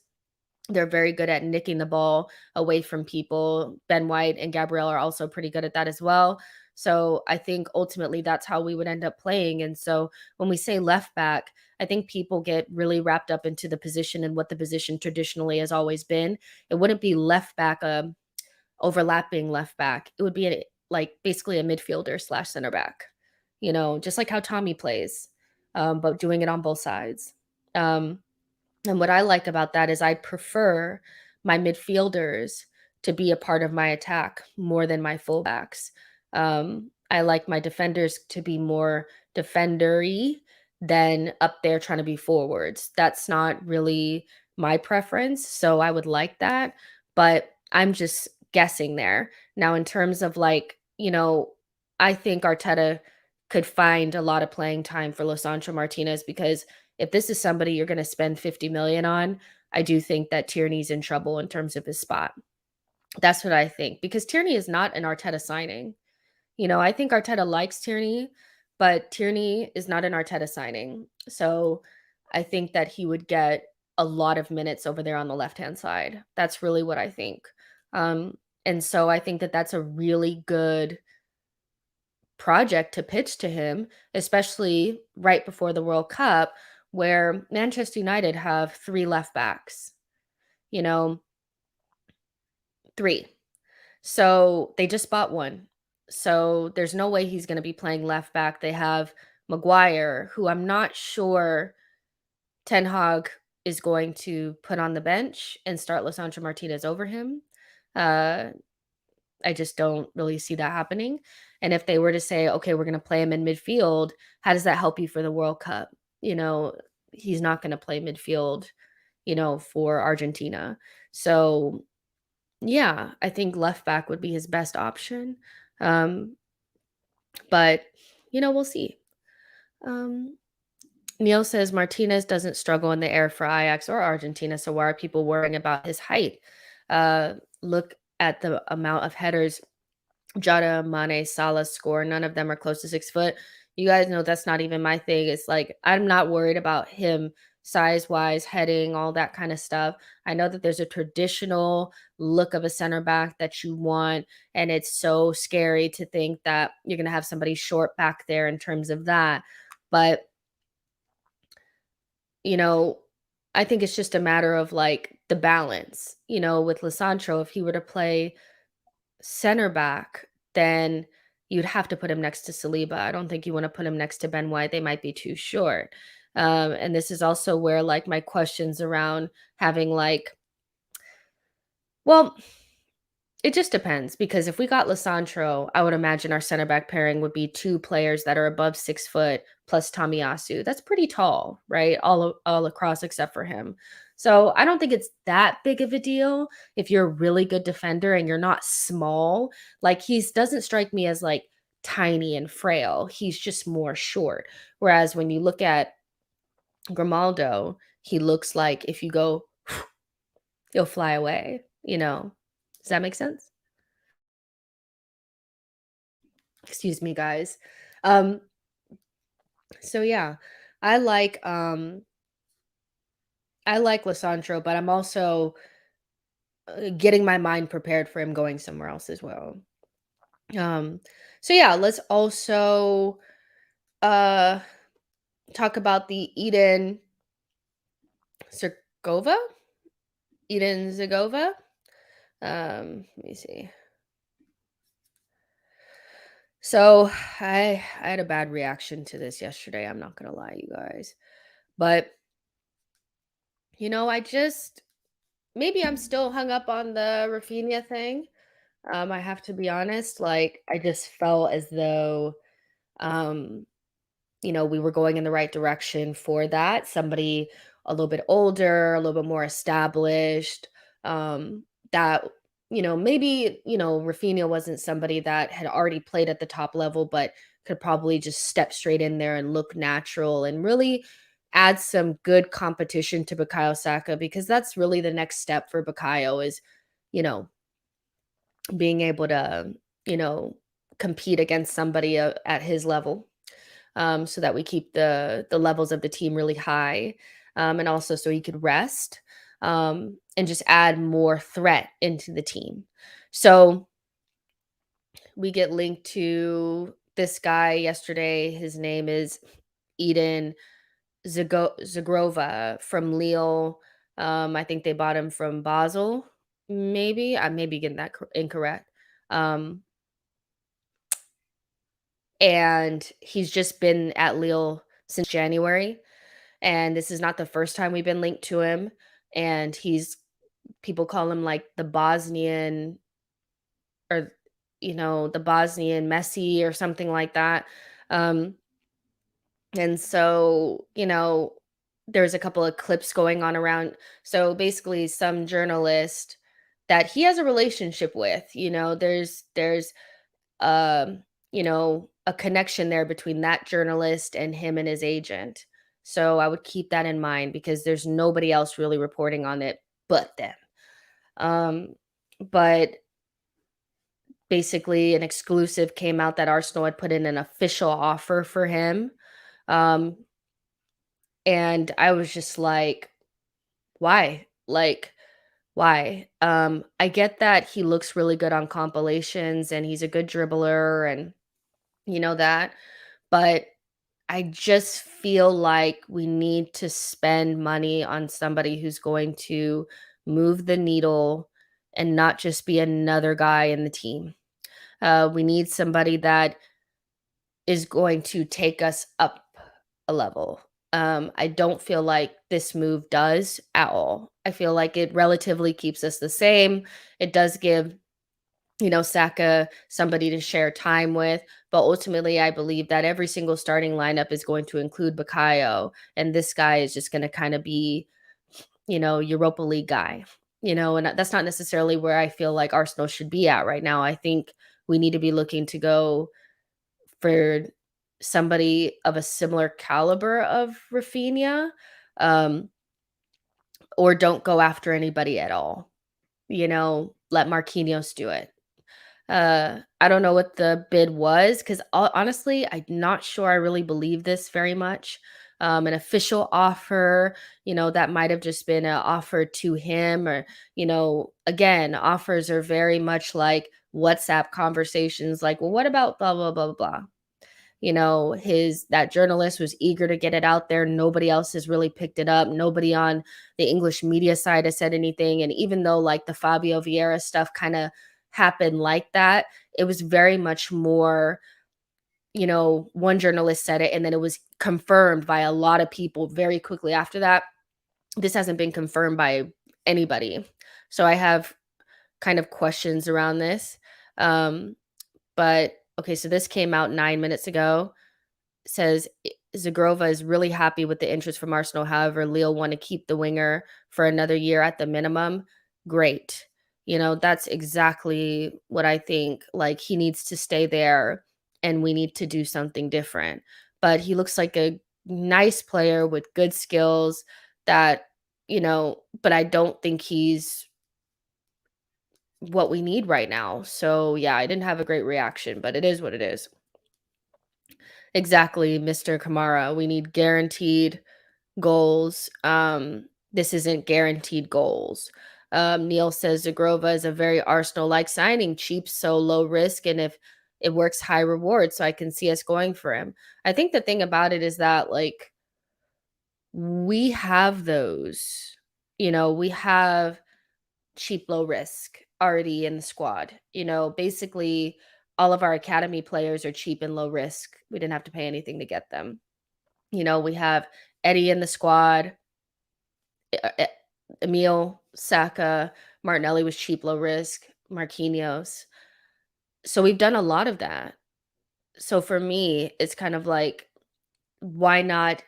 S1: They're very good at nicking the ball away from people. Ben White and Gabriel are also pretty good at that as well. So I think ultimately that's how we would end up playing. And so when we say left back, I think people get really wrapped up into the position and what the position traditionally has always been. It wouldn't be left back, overlapping left back. It would be like basically a midfielder slash center back, just like how Tommy plays, but doing it on both sides. And what I like about that is I prefer my midfielders to be a part of my attack more than my fullbacks. I like my defenders to be more defendery than up there trying to be forwards. That's not really my preference. So I would like that. But I'm just guessing there. Now, in terms of like, I think Arteta could find a lot of playing time for Lisandro Martinez because if this is somebody you're gonna spend 50 million on, I do think that Tierney's in trouble in terms of his spot. That's what I think, because Tierney is not an Arteta signing. I think Arteta likes Tierney, but Tierney is not an Arteta signing. So I think that he would get a lot of minutes over there on the left-hand side. That's really what I think. Um, and so I think that that's a really good project to pitch to him, especially right before the World Cup, where Manchester United have 3 left backs, you know, 3. So they just bought one. So there's no way he's going to be playing left back. They have Maguire, who I'm not sure Ten Hag is going to put on the bench and start Lisandro Martinez over him. Uh, I just don't really see that happening. And if they were to say, okay, we're going to play him in midfield, how does that help you for the World Cup? You know, he's not going to play midfield, for Argentina. So yeah, I think left back would be his best option. Um, but we'll see. Um, Neil says Martinez doesn't struggle in the air for Ajax or Argentina, so why are people worrying about his height? Look at the amount of headers Jota, Mane, Salah score. None of them are close to 6 foot. You guys know that's not even my thing. It's like I'm not worried about him size wise, heading, all that kind of stuff. I know that there's a traditional look of a center back that you want, and it's so scary to think that you're going to have somebody short back there in terms of that. But, you know, I think it's just a matter of like the balance, with Lisandro, if he were to play center back, then you'd have to put him next to Saliba. I don't think you want to put him next to Ben White. They might be too short. And this is also where like my questions around having like, well, it just depends, because if we got Lisandro, I would imagine our center back pairing would be 2 players that are above 6 foot plus Tomiyasu. That's pretty tall, right? All across except for him. So I don't think it's that big of a deal if you're a really good defender and you're not small. Like he doesn't strike me as like tiny and frail. He's just more short. Whereas when you look at Grimaldo, he looks like if you go, he'll fly away. Does that make sense? Excuse me, guys. Um, so yeah, I like um I like Lisandro, but I'm also getting my mind prepared for him going somewhere else as well. Um, so yeah, let's also uh talk about the Zergova, Edon Zagova. Let me see. So I had a bad reaction to this yesterday. I'm not gonna lie, you guys, but I just maybe I'm still hung up on the Rafinha thing. I have to be honest, like, I just felt as though, um, we were going in the right direction for that. Somebody a little bit older, a little bit more established, that, maybe, Rafinha wasn't somebody that had already played at the top level, but could probably just step straight in there and look natural and really add some good competition to Bukayo Saka, because that's really the next step for Bukayo is, you know, being able to, you know, compete against somebody at his level, so that we keep the levels of the team really high, and also so he could rest, and just add more threat into the team. So we get linked to this guy yesterday. His name is Edon Zhegrova from Lille. I think they bought him from Basel. Maybe I may be getting that incorrect. Um, and he's just been at Lille since January, and this is not the first time we've been linked to him. And he's people call him like the Bosnian, or the Bosnian Messi or something like that. Um, and so there's a couple of clips going on around. So basically, some journalist that he has a relationship with, there's a connection there between that journalist and him and his agent. So I would keep that in mind because there's nobody else really reporting on it but them. Um, but basically, an exclusive came out that Arsenal had put in an official offer for him. Um, and I was just like, why? Like, why? I get that he looks really good on compilations and he's a good dribbler and that, but I just feel like we need to spend money on somebody who's going to move the needle and not just be another guy in the team. We need somebody that is going to take us up a level. I don't feel like this move does at all. I feel like it relatively keeps us the same. It does give, Saka somebody to share time with, but ultimately I believe that every single starting lineup is going to include Bakayo, and this guy is just going to kind of be, Europa League guy. And that's not necessarily where I feel like Arsenal should be at right now. I think we need to be looking to go for somebody of a similar caliber of Rafinha, um, or don't go after anybody at all. Let Marquinhos do it. I don't know what the bid was because honestly, I'm not sure I really believe this very much. An official offer, that might have just been an offer to him, or, again, offers are very much like WhatsApp conversations, like, well, what about blah, blah, blah, blah. His that journalist was eager to get it out there. Nobody else has really picked it up. Nobody on the English media side has said anything. And even though like the Fabio Vieira stuff kind of happened like that, it was very much more, one journalist said it and then it was confirmed by a lot of people very quickly after that. This hasn't been confirmed by anybody. So I have kind of questions around this. But okay, so this came out 9 minutes ago. Says Zhegrova is really happy with the interest from Arsenal. However, Lille want to keep the winger for another year at the minimum. Great. That's exactly what I think. Like, he needs to stay there and we need to do something different. But he looks like a nice player with good skills that, but I don't think he's what we need right now. So, yeah, I didn't have a great reaction, but it is what it is. Exactly, Mr. Kamara. We need guaranteed goals. This isn't guaranteed goals. Neil says Zagrova is a very Arsenal-like signing, cheap, so low risk, and if it works, high reward. So I can see us going for him. I think the thing about it is that like we have those, we have cheap, low risk already in the squad. Basically all of our academy players are cheap and low risk. We didn't have to pay anything to get them. We have Eddie in the squad, Emil, Saka, Martinelli was cheap, low risk, Marquinhos. So we've done a lot of that. So for me, it's kind of like, why not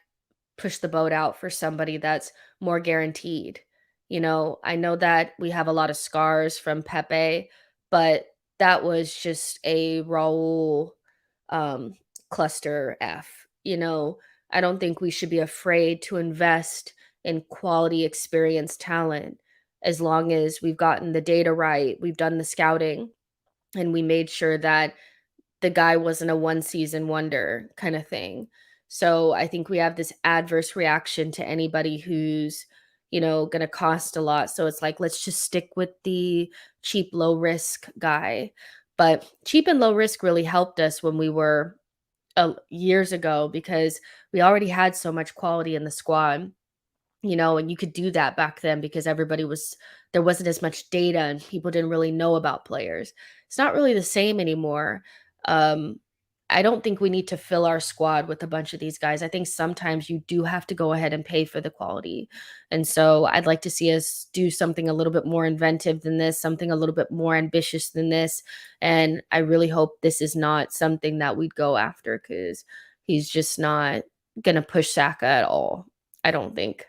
S1: push the boat out for somebody that's more guaranteed? I know that we have a lot of scars from Pepe, but that was just a Raul um, cluster F. I don't think we should be afraid to invest in quality, experienced talent as long as we've gotten the data right, we've done the scouting, and we made sure that the guy wasn't a one season wonder kind of thing. So I think we have this adverse reaction to anybody who's, going to cost a lot. So it's like, let's just stick with the cheap, low risk guy. But cheap and low risk really helped us when we were years ago because we already had so much quality in the squad, and you could do that back then because there wasn't as much data and people didn't really know about players. It's not really the same anymore. Um, I don't think we need to fill our squad with a bunch of these guys. I think sometimes you do have to go ahead and pay for the quality. And so I'd like to see us do something a little bit more inventive than this, something a little bit more ambitious than this. And I really hope this is not something that we'd go after because he's just not going to push Saka at all. I don't think.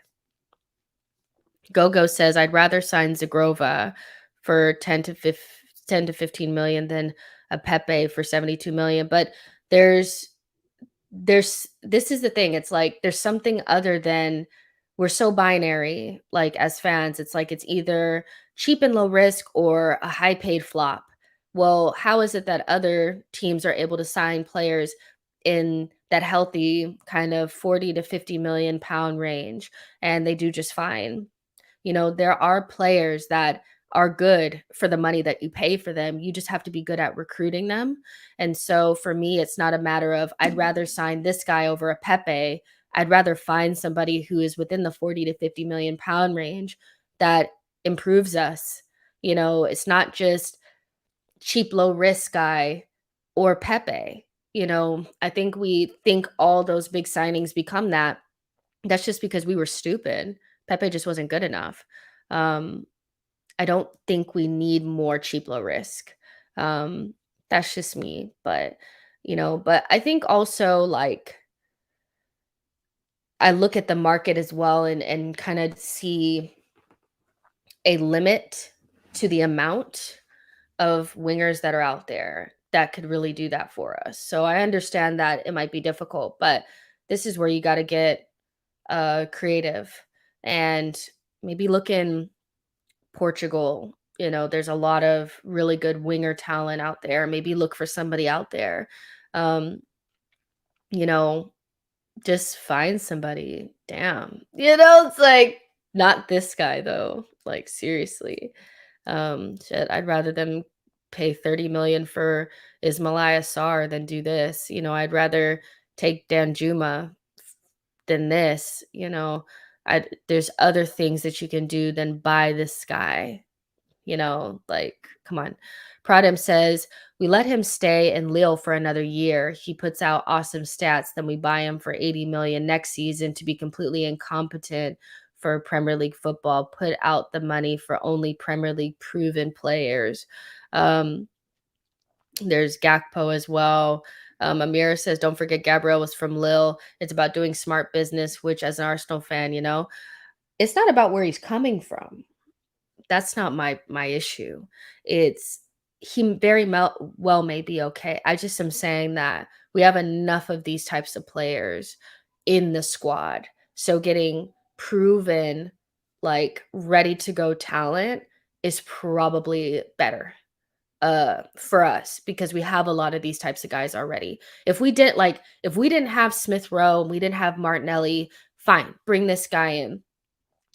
S1: Gogo says, I'd rather sign Zagrova for 10 to 15 million than a Pepe for 72 million. But there's this is the thing, it's like there's something other than we're so binary, like, as fans, it's like it's either cheap and low risk or a high paid flop. Well, how is it that other teams are able to sign players in that healthy kind of 40 to 50 million pound range, and they do just fine? There are players that are good for the money that you pay for them. You just have to be good at recruiting them. And so for me, it's not a matter of I'd rather sign this guy over a Pepe. I'd rather find somebody who is within the 40 to 50 million pound range that improves us. It's not just cheap, low risk guy or Pepe. I think we think all those big signings become that. That's just because we were stupid. Pepe just wasn't good enough. Um, I don't think we need more cheap, low risk. Um, that's just me. But I think also like I look at the market as well and kind of see a limit to the amount of wingers that are out there that could really do that for us. So I understand that it might be difficult, but this is where you got to get creative and maybe look in Portugal. There's a lot of really good winger talent out there. Maybe look for somebody out there. Um, you know, just find somebody. Damn. It's like not this guy though. Like seriously. Shit, I'd rather them pay 30 million for Ismaila Sarr than do this. I'd rather take Danjuma than this. There's other things that you can do than buy this guy. Like, come on. Pradham says, we let him stay in Lille for another year. He puts out awesome stats. Then we buy him for 80 million next season to be completely incompetent for Premier League football. Put out the money for only Premier League proven players. Um, there's Gakpo as well. Amira says, don't forget Gabriel was from Lille. It's about doing smart business, which as an Arsenal fan, it's not about where he's coming from. That's not my issue. It's he very well may be okay. I just am saying that we have enough of these types of players in the squad. So getting proven, like ready to go talent is probably better for us because we have a lot of these types of guys already. If we didn't have Smith Rowe and we didn't have Martinelli, fine, bring this guy in.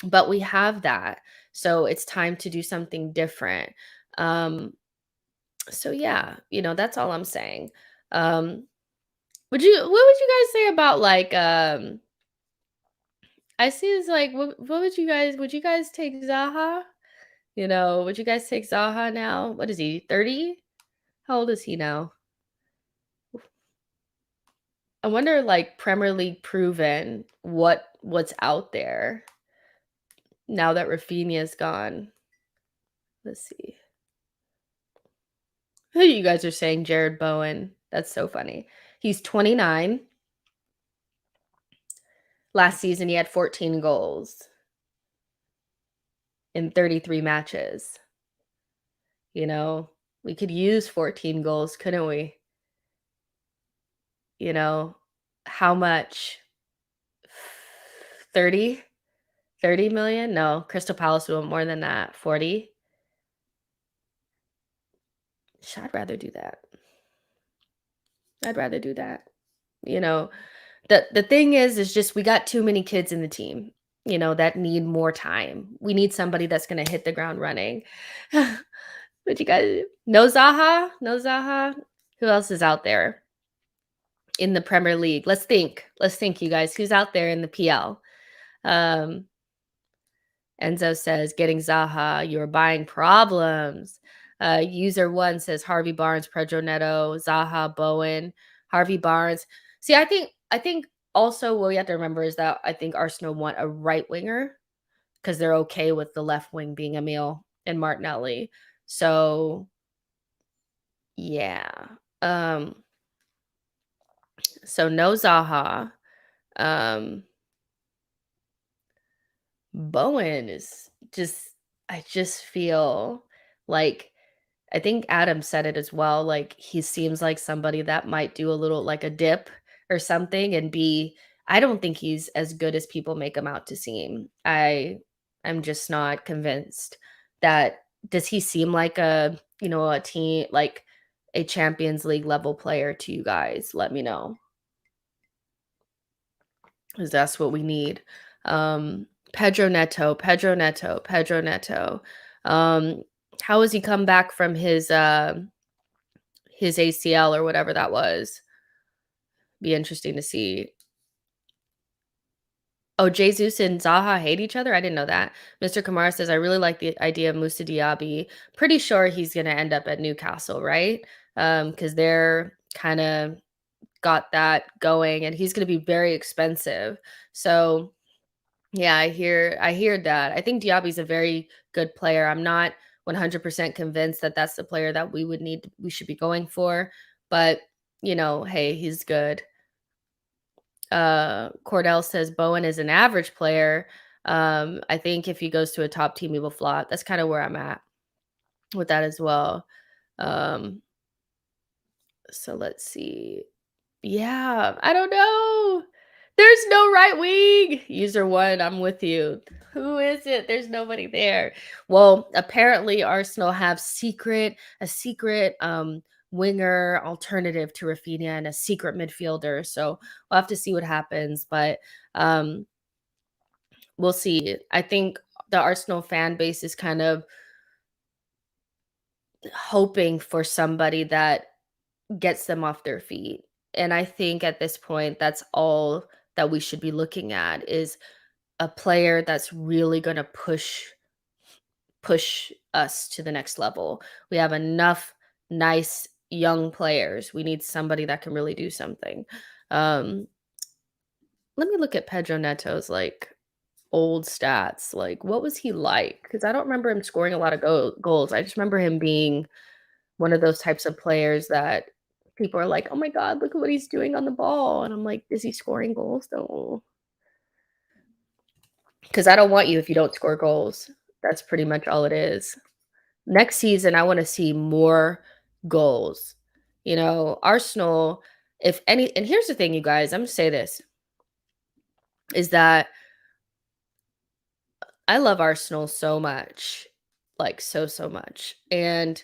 S1: But we have that. So it's time to do something different. So yeah, that's all I'm saying. Um, what would you guys say about like I see it's like what would you guys take Zaha? Would you guys take Zaha now? What is he, 30? How old is he now? I wonder like Premier League proven what's out there now that Rafinha's gone. Let's see. You guys are saying Jared Bowen. That's so funny. He's 29. Last season, he had 14 goals in 33 matches. We could use 14 goals, couldn't we? How much? 30? 30 million? No, Crystal Palace would want more than that. 40? I'd rather do that. I'd rather do that. You know, the thing is just we got too many kids in the team, that need more time. We need somebody that's gonna hit the ground running. But you guys no Zaha? No Zaha? Who else is out there in the Premier League? Let's think. Let's think, you guys. Who's out there in the PL? Um, Enzo says, getting Zaha, you're buying problems. User one says Harvey Barnes, Pedro Neto, Zaha, Bowen, Harvey Barnes. See, I think also what we have to remember is that I think Arsenal want a right winger because they're okay with the left wing being Emil and Martinelli. So yeah. Um, so no Zaha. Um, Bowen is just I just feel like I think Adam said it as well. Like he seems like somebody that might do a little like a dip or something, and B, I don't think he's as good as people make him out to seem. I'm just not convinced that does he seem like a team like a Champions League level player to you guys? Let me know, 'cause that's what we need. Pedro Neto, Pedro Neto, Pedro Neto. Um, how has he come back from his ACL or whatever that was? Be interesting to see. Oh, Jesus and Zaha hate each other? I didn't know that. Mr. Kamara says, "I really like the idea of Musa Diaby." Pretty sure he's gonna end up at Newcastle, right? Because they're kinda got that going, and he's gonna be very expensive. So, yeah, I hear that. I think Diaby's a very good player. I'm not 100% convinced that that's the player that we should be going for, but, hey, he's good. Cordell says Bowen is an average player. I think if he goes to a top team, he will flop. That's kind of where I'm at with that as well. Um, so let's see. Yeah, I don't know. There's no right wing. User one, I'm with you. Who is it? There's nobody there. Well, apparently Arsenal have a secret winger alternative to Rafinha and a secret midfielder. So we'll have to see what happens. But um we'll see. I think the Arsenal fan base is kind of hoping for somebody that gets them off their feet. And I think at this point, that's all that we should be looking at is a player that's really going to push us to the next level. We have enough nice young players. We need somebody that can really do something. Um, let me look at Pedro Neto's old stats. Like, what was he like? Because I don't remember him scoring a lot of goals. I just remember him being one of those types of players that people are like, "Oh my god, look at what he's doing on the ball." And I'm like, "Is he scoring goals though?" Because I don't want you if you don't score goals. That's pretty much all it is. Next season, I wanna see more goals. Arsenal, if any and here's the thing, you guys, Imma say this, is that I love Arsenal so much, like, so, so much, and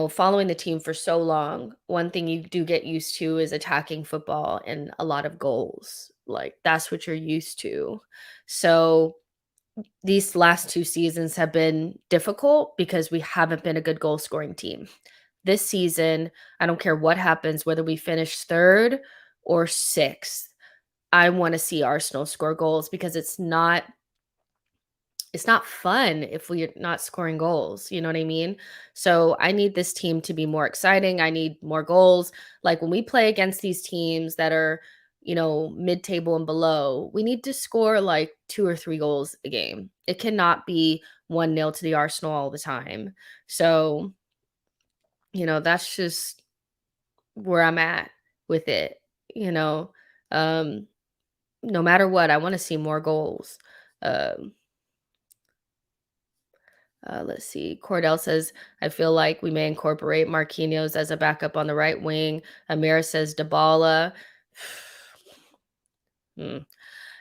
S1: following the team for so long, one thing you do get used to is attacking football and a lot of goals. Like that's what you're used to. So these last two seasons have been difficult because we haven't been a good goal scoring team. This season, I don't care what happens, whether we finish third or sixth, I want to see Arsenal score goals because it's not fun if we're not scoring goals, you know what I mean? So I need this team to be more exciting. I need more goals. Like when we play against these teams that are, mid-table and below, we need to score like 2 or 3 goals a game. It cannot be 1-0 to the Arsenal all the time. So, that's just where I'm at with it, you know. Um no matter what, I want to see more goals. Um let's see. Cordell says, I feel like we may incorporate Marquinhos as a backup on the right wing. Amir says, Dybala. Hmm.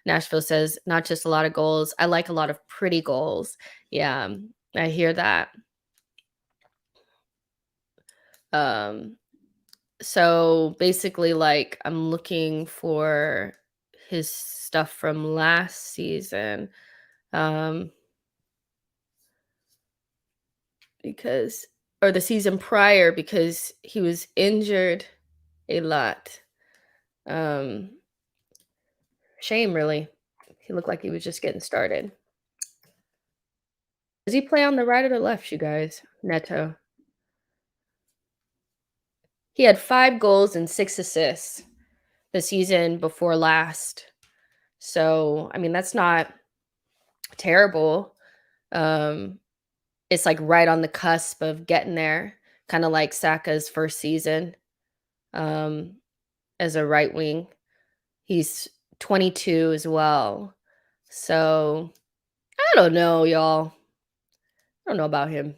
S1: Nashville says, not just a lot of goals. I like a lot of pretty goals. Yeah, I hear that. Um, so basically, like, I'm looking for his stuff from last season. Um, because or the season prior because he was injured a lot. Um, Shame, really. He looked like he was just getting started. Does he play on the right or the left, you guys? Neto. He had 5 goals and 6 assists the season before last. So, I mean, that's not terrible. Um, it's like right on the cusp of getting there, kind of like Saka's first season um, as a right wing. He's 22 as well. So, I don't know, y'all. I don't know about him.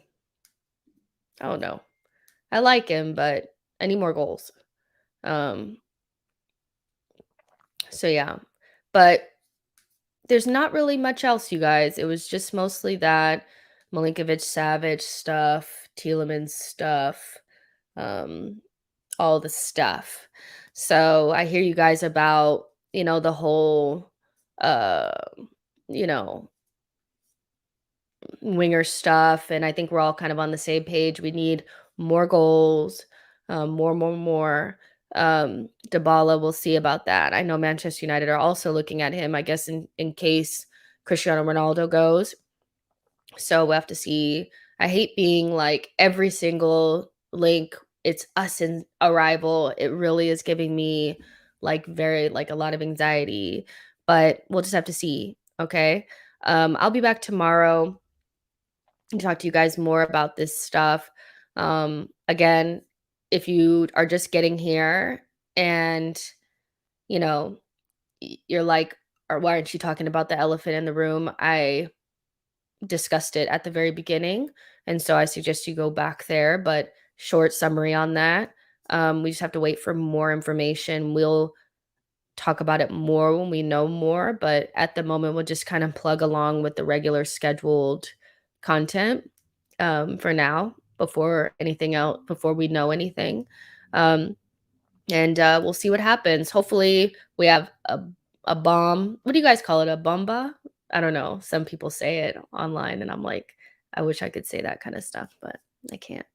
S1: I don't know. I like him, but I need more goals. Um, So yeah. But there's not really much else, you guys. It was just mostly that Milinkovic-Savic stuff, Tielemans stuff, um, all the stuff. So I hear you guys about, the whole, uh, you know, winger stuff, and I think we're all kind of on the same page. We need more goals, more. Dybala, we'll see about that. I know Manchester United are also looking at him, I guess, in case Cristiano Ronaldo goes. So we'll have to see. I hate being like every single link, it's us in arrival. It really is giving me like a lot of anxiety, but we'll just have to see. Okay. I'll be back tomorrow and talk to you guys more about this stuff. Again, if you are just getting here and, you know, you're like, or why aren't you talking about the elephant in the room? I discussed it at the very beginning. And so I suggest you go back there, but short summary on that. We just have to wait for more information. We'll talk about it more when we know more, but at the moment, we'll just kind of plug along with the regular scheduled content for now before we know anything. Um, and we'll see what happens. Hopefully, we have a bomb. What do you guys call it? A bomba? I don't know. Some people say it online, and I'm like, I wish I could say that kind of stuff, but I can't.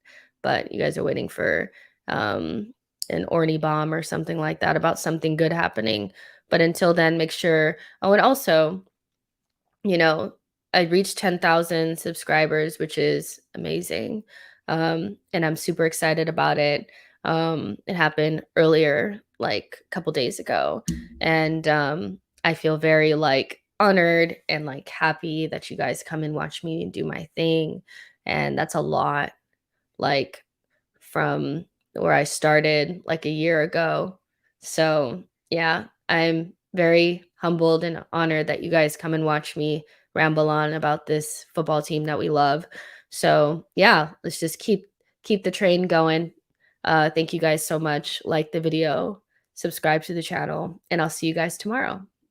S1: But you guys are waiting for an Orny bomb or something like that about something good happening. But until then, make sure. Oh, and also, you know, I reached 10,000 subscribers, which is amazing. And I'm super excited about it. It happened earlier, like a couple days ago. And I feel very like honored and like happy that you guys come and watch me do my thing. And that's a lot. Like from where I started like a year ago. So, yeah, I'm very humbled and honored that you guys come and watch me ramble on about this football team that we love. So, yeah, let's just keep the train going. Thank you guys so much. Like the video, subscribe to the channel, and I'll see you guys tomorrow.